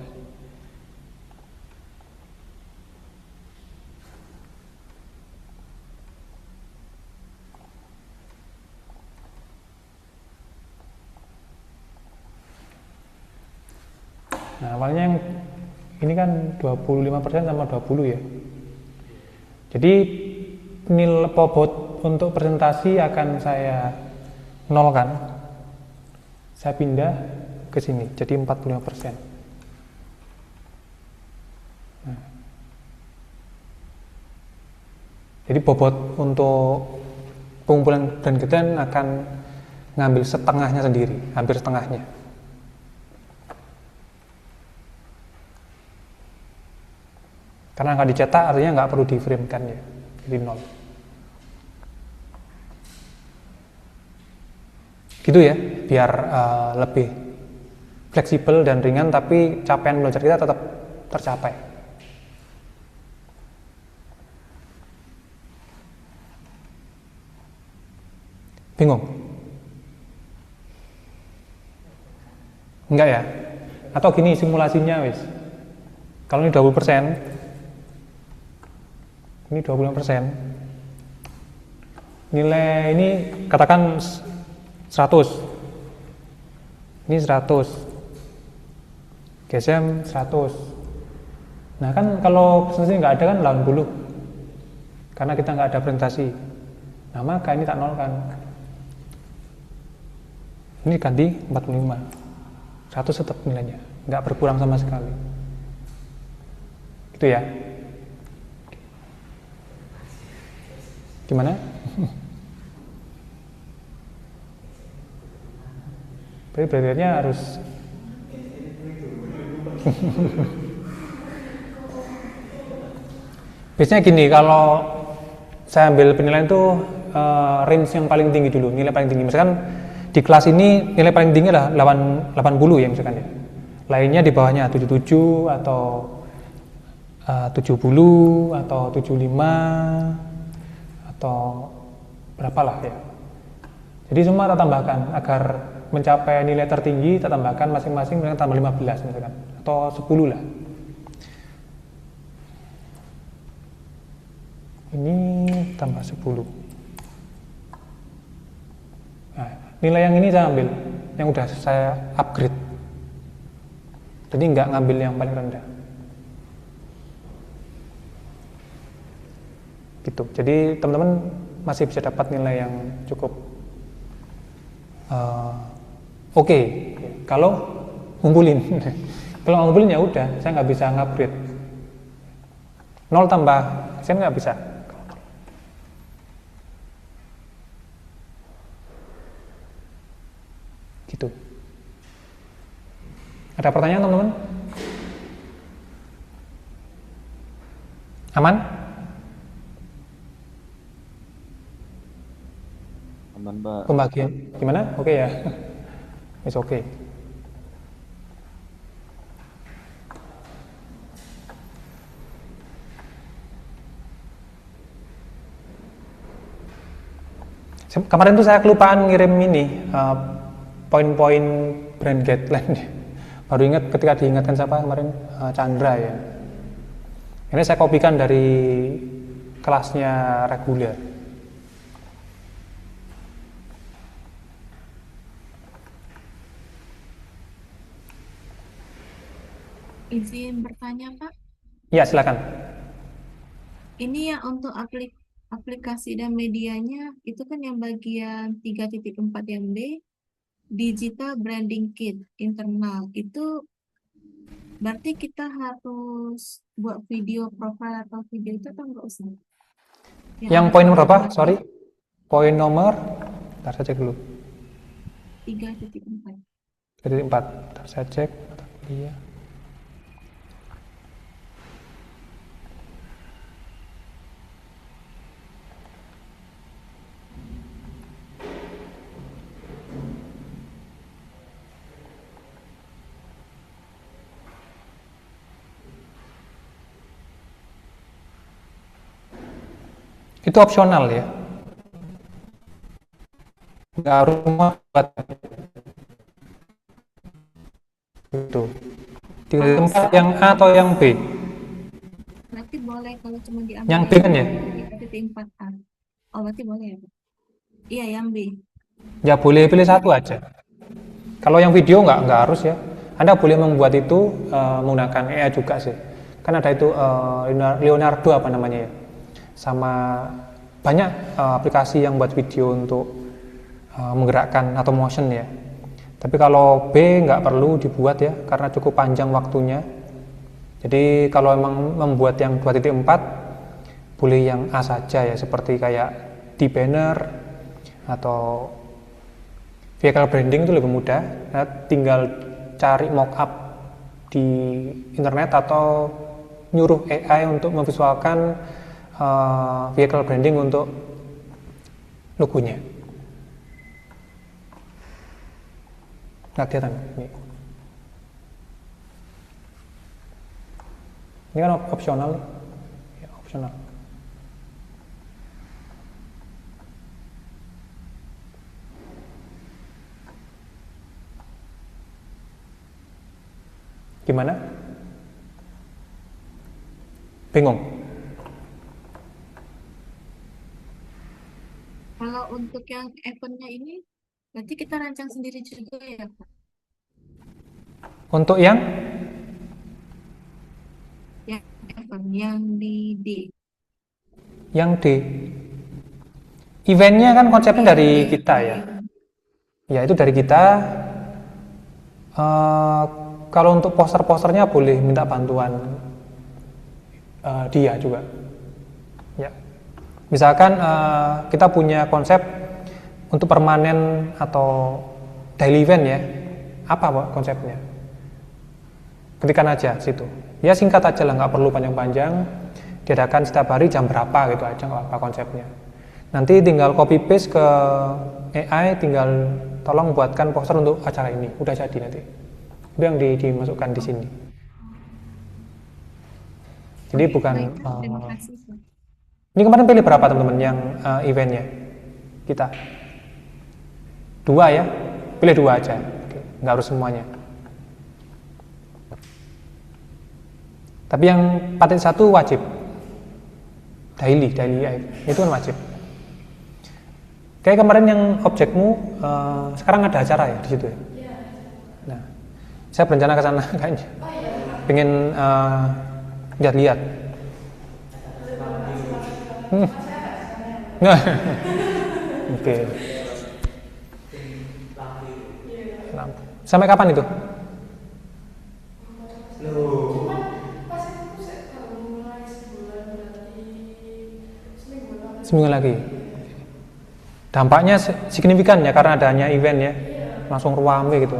Nah, awalnya yang ini kan 25% sama 20 ya. Jadi nilai bobot untuk presentasi akan saya nolkan. Saya pindah ke sini, jadi 45%. Nah. Jadi bobot untuk pengumpulan brand guideline akan ngambil setengahnya sendiri, hampir setengahnya. Karena nggak dicetak, artinya nggak perlu di frame kan ya, jadi 0. Gitu ya, biar lebih fleksibel dan ringan, tapi capaian belajar kita tetap tercapai. Bingung? Enggak ya? Atau gini simulasinya wis. Kalau ini 20%, ini 25%. Nilai ini katakan 100. Ini 100. GSM 100. Nah kan kalau presentasi nggak ada kan 80. Karena kita nggak ada presentasi. Nah maka ini tak nolkan. Ini ganti 45. 100 tetap nilainya, nggak berkurang sama sekali. Gitu ya. Gimana? Berbedanya harus biasanya gini, kalau saya ambil penilaian itu range yang paling tinggi dulu, nilai paling tinggi. Misalkan di kelas ini nilai paling tinggi adalah 80 ya misalkan ya. Lainnya di bawahnya 77 atau 70 atau 75 atau berapalah ya. Jadi semua kita tambahkan agar mencapai nilai tertinggi, kita tambahkan masing-masing misalkan tambah 15 misalkan atau 10 lah. Ini tambah 10. Nah, nilai yang ini saya ambil, yang udah saya upgrade. Jadi nggak ngambil yang paling rendah. Gitu. Jadi teman-teman masih bisa dapat nilai yang cukup oke. Kalau ngumpulin. Kalau ngumpulin ya udah, saya nggak bisa ngupgrade. 0 tambah saya nggak bisa. Gitu. Ada pertanyaan teman-teman? Aman?
Aman, Pak.
Pembagian gimana? Oke ya. It's okay. Kemarin tuh saya kelupaan ngirim ini poin-poin brand guideline. Baru ingat ketika diingatkan siapa kemarin, Chandra ya. Ini saya kopikan dari kelasnya reguler.
Izin bertanya, Pak.
Iya, silakan.
Ini ya untuk aplikasi dan medianya, itu kan yang bagian 3.4 yang B, Digital Branding Kit internal. Itu berarti kita harus buat video profile atau video itu atau enggak usah?
Yang poin nomor berapa? Sorry. Poin nomor, ntar saya cek dulu.
3.4.
Jadi 4. Ntar saya cek. Iya. Itu opsional ya. Nggak harus buat itu. Di tempat yang A atau yang B?
Berarti boleh kalau cuma diambil
Yang B kan ya?
3.4A. Oh, berarti boleh ya, Pak? Iya, yang B.
Ya boleh pilih satu aja. Kalau yang video nggak harus ya. Anda boleh membuat itu menggunakan AI juga sih. Kan ada itu Leonardo apa namanya ya. Sama banyak aplikasi yang buat video untuk menggerakkan atau motion ya. Tapi kalau B nggak perlu dibuat ya, karena cukup panjang waktunya. Jadi kalau emang membuat yang 2.4, boleh yang A saja ya, seperti kayak di banner atau vehicle branding itu lebih mudah. Nah, tinggal cari mockup di internet atau nyuruh AI untuk memvisualkan vehicle branding untuk logonya. Nggak kelihatan ini. Ini kan opsional, ya, opsional. Gimana? Bingung?
Kalau untuk yang eventnya ini, berarti kita rancang sendiri juga ya, Pak?
Untuk yang
Yang event, yang di D.
Yang D, eventnya kan konsepnya dari kita ya. Ya itu dari kita. Kalau untuk poster-posternya boleh minta bantuan dia juga. Ya. Misalkan kita punya konsep untuk permanen atau daily event ya, apa Pak konsepnya? Ketikkan aja situ. Ya singkat aja lah, nggak perlu panjang-panjang. Diadakan setiap hari jam berapa gitu aja, nggak apa konsepnya. Nanti tinggal copy paste ke AI, tinggal tolong buatkan poster untuk acara ini, udah jadi nanti. Itu yang dimasukkan di sini. Jadi
Oke,
bukan
baik, Kak. Terima kasih, Kak.
ini kemarin pilih berapa teman-teman yang eventnya kita? 2 ya, pilih 2 aja. Oke, nggak harus semuanya. Tapi yang paket 1 wajib, daily itu kan wajib. Kayak kemarin yang objekmu sekarang ada acara ya di situ ya. Nah, saya berencana ke sana kayaknya. Pengen lihat-lihat. Nah, oke. Sampai kapan itu? Seminggu lagi. Dampaknya signifikan ya karena adanya event ya, langsung ruame gitu.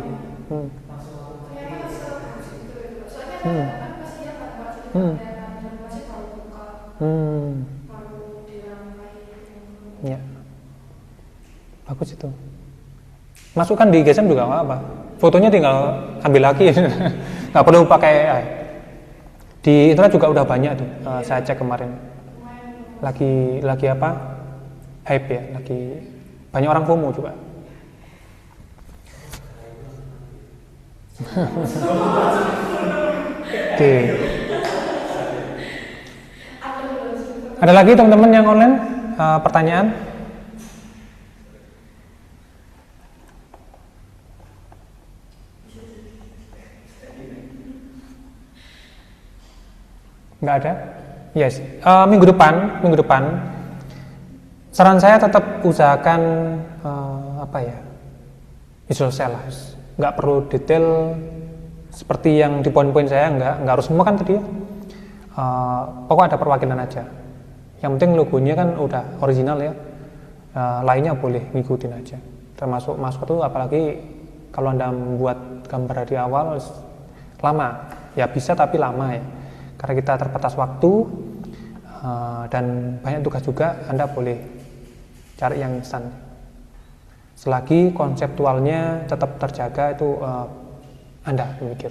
Ya, bagus itu. Masukkan di GSM juga nggak apa. Fotonya tinggal ambil lagi, nggak perlu pakai AI. Di internet juga udah banyak tuh. Saya cek kemarin. Lagi apa? Hype ya, lagi banyak orang FOMO juga. Oke. Ada lagi teman-teman yang online pertanyaan? Nggak ada? Yes. Minggu depan saran saya tetap usahakan visual sel lah. Nggak perlu detail seperti yang di poin-poin saya, nggak harus semua kan tadi ya. Pokoknya ada perwakilan aja. Yang penting logonya kan udah original ya. Lainnya boleh ngikutin aja. Termasuk masuk itu apalagi kalau Anda membuat gambar dari awal lama. Ya bisa tapi lama ya. Karena kita terbatas waktu dan banyak tugas juga, Anda boleh cari yang instan. Selagi konseptualnya tetap terjaga itu Anda memikir.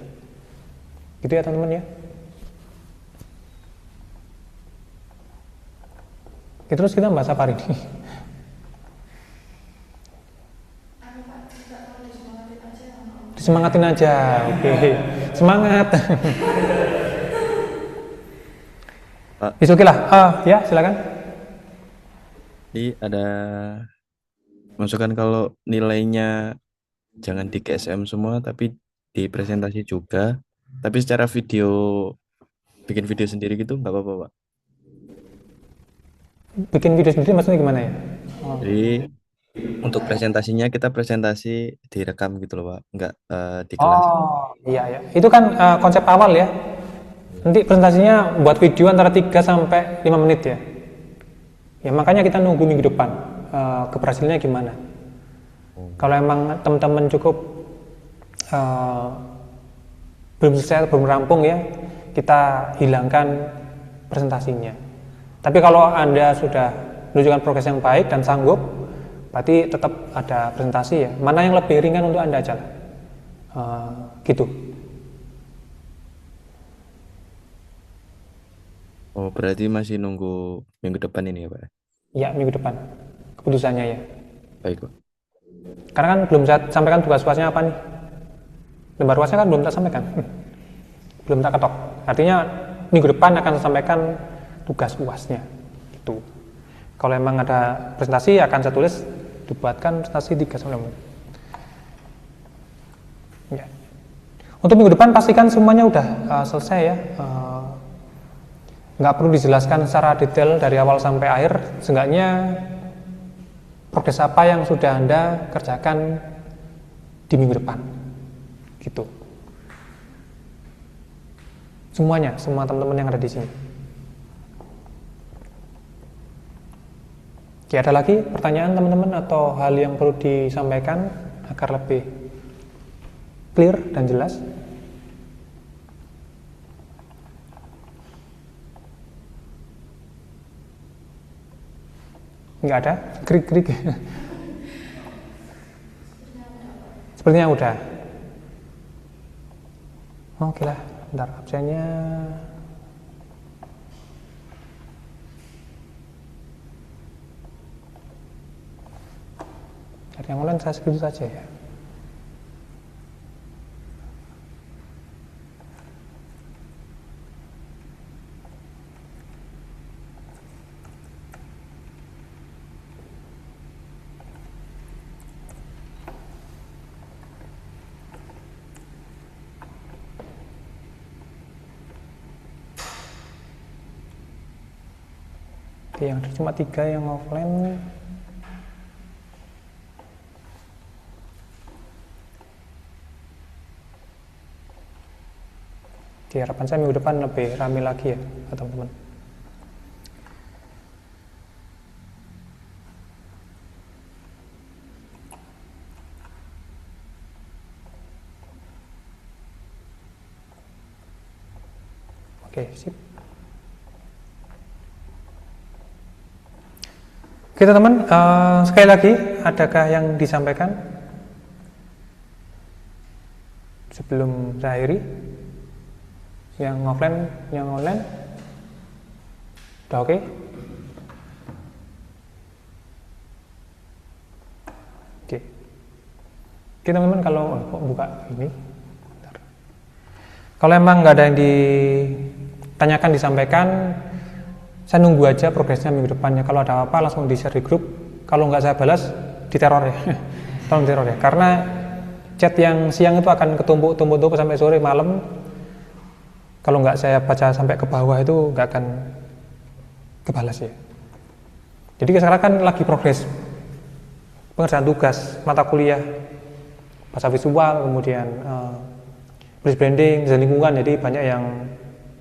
Gitu ya teman-teman ya. Terus kita bahas apa hari ini? Disemangatin aja, oke. Semangat. It's okay lah. Ya silakan.
Jadi ada masukan kalau nilainya jangan di GSM semua, tapi di presentasi juga. Tapi secara video, bikin video sendiri gitu nggak apa-apa, Pak.
Bikin video sendiri maksudnya gimana ya?
Jadi untuk presentasinya kita presentasi direkam gitu loh, Pak. Nggak di kelas.
Oh iya. Itu kan konsep awal ya. Nanti presentasinya buat video antara 3 sampai 5 menit ya. Ya makanya kita nunggu minggu depan keberhasilannya gimana. Kalau emang teman-teman cukup belum selesai, belum rampung ya, kita hilangkan presentasinya. Tapi kalau Anda sudah menunjukkan progres yang baik dan sanggup, berarti tetap ada presentasi ya. Mana yang lebih ringan untuk Anda aja lah. Gitu.
Oh, berarti masih nunggu minggu depan ini ya, Pak?
Ya, minggu depan. Keputusannya ya.
Baik, Pak.
Karena kan belum saya sampaikan tugas UASnya apa nih. Lembar UASnya kan belum tak sampaikan. Belum tak ketok. Artinya minggu depan akan saya sampaikan tugas UASnya. Gitu. Kalau emang ada presentasi akan saya tulis dibuatkan presentasi 3 sampai 5 menit. Ya. Untuk minggu depan pastikan semuanya udah selesai ya. Nggak perlu dijelaskan secara detail dari awal sampai akhir, seenggaknya progres apa yang sudah Anda kerjakan di minggu depan gitu. Semuanya, semua teman-teman yang ada di sini. Oke, ada lagi pertanyaan teman-teman atau hal yang perlu disampaikan agar lebih clear dan jelas? Nggak ada? Krik-krik. Sepertinya udah. Oke lah, bentar absennya. Dari yang online saya segitu saja ya. Oke, yang ada cuma 3 yang offline. Oke, harapan saya minggu depan lebih ramai lagi ya, teman-teman. Oke, sip. Oke teman-teman, sekali lagi, adakah yang disampaikan sebelum saya akhiri? Yang offline, yang online, udah oke? Oke. Oke teman-teman, kalau kok buka ini, bentar. Kalau emang nggak ada yang ditanyakan, disampaikan, saya nunggu aja progresnya minggu depannya. Kalau ada apa langsung di share di grup. Kalau nggak saya balas, diteror ya. Tolong diteror ya. Karena chat yang siang itu akan ketumpuk-tumpuk sampai sore malam. Kalau nggak saya baca sampai ke bawah itu nggak akan kebalas ya. Jadi sekarang kan lagi progres pengerjaan tugas, mata kuliah, bahasa visual, kemudian branding, desain lingkungan. Jadi banyak yang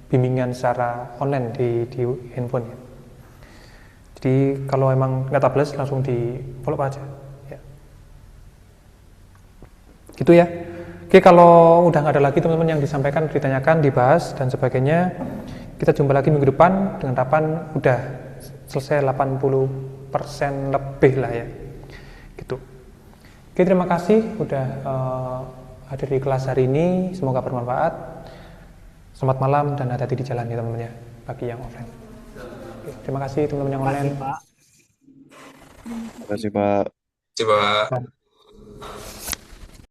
bimbingan secara online di handphone ya. Jadi kalau emang nggak tablet langsung di follow aja ya. Gitu ya. Oke, kalau udah nggak ada lagi teman-teman yang disampaikan, ditanyakan, dibahas dan sebagainya, kita jumpa lagi minggu depan dengan harapan udah selesai 80% lebih lah ya. Gitu. Oke, terima kasih udah hadir di kelas hari ini, semoga bermanfaat. Selamat malam dan hati-hati di jalan ya teman-teman ya, bagi yang offline. Oke, terima kasih teman-teman yang online.
Terima kasih, Pak.
Terima kasih Pak.
Coba.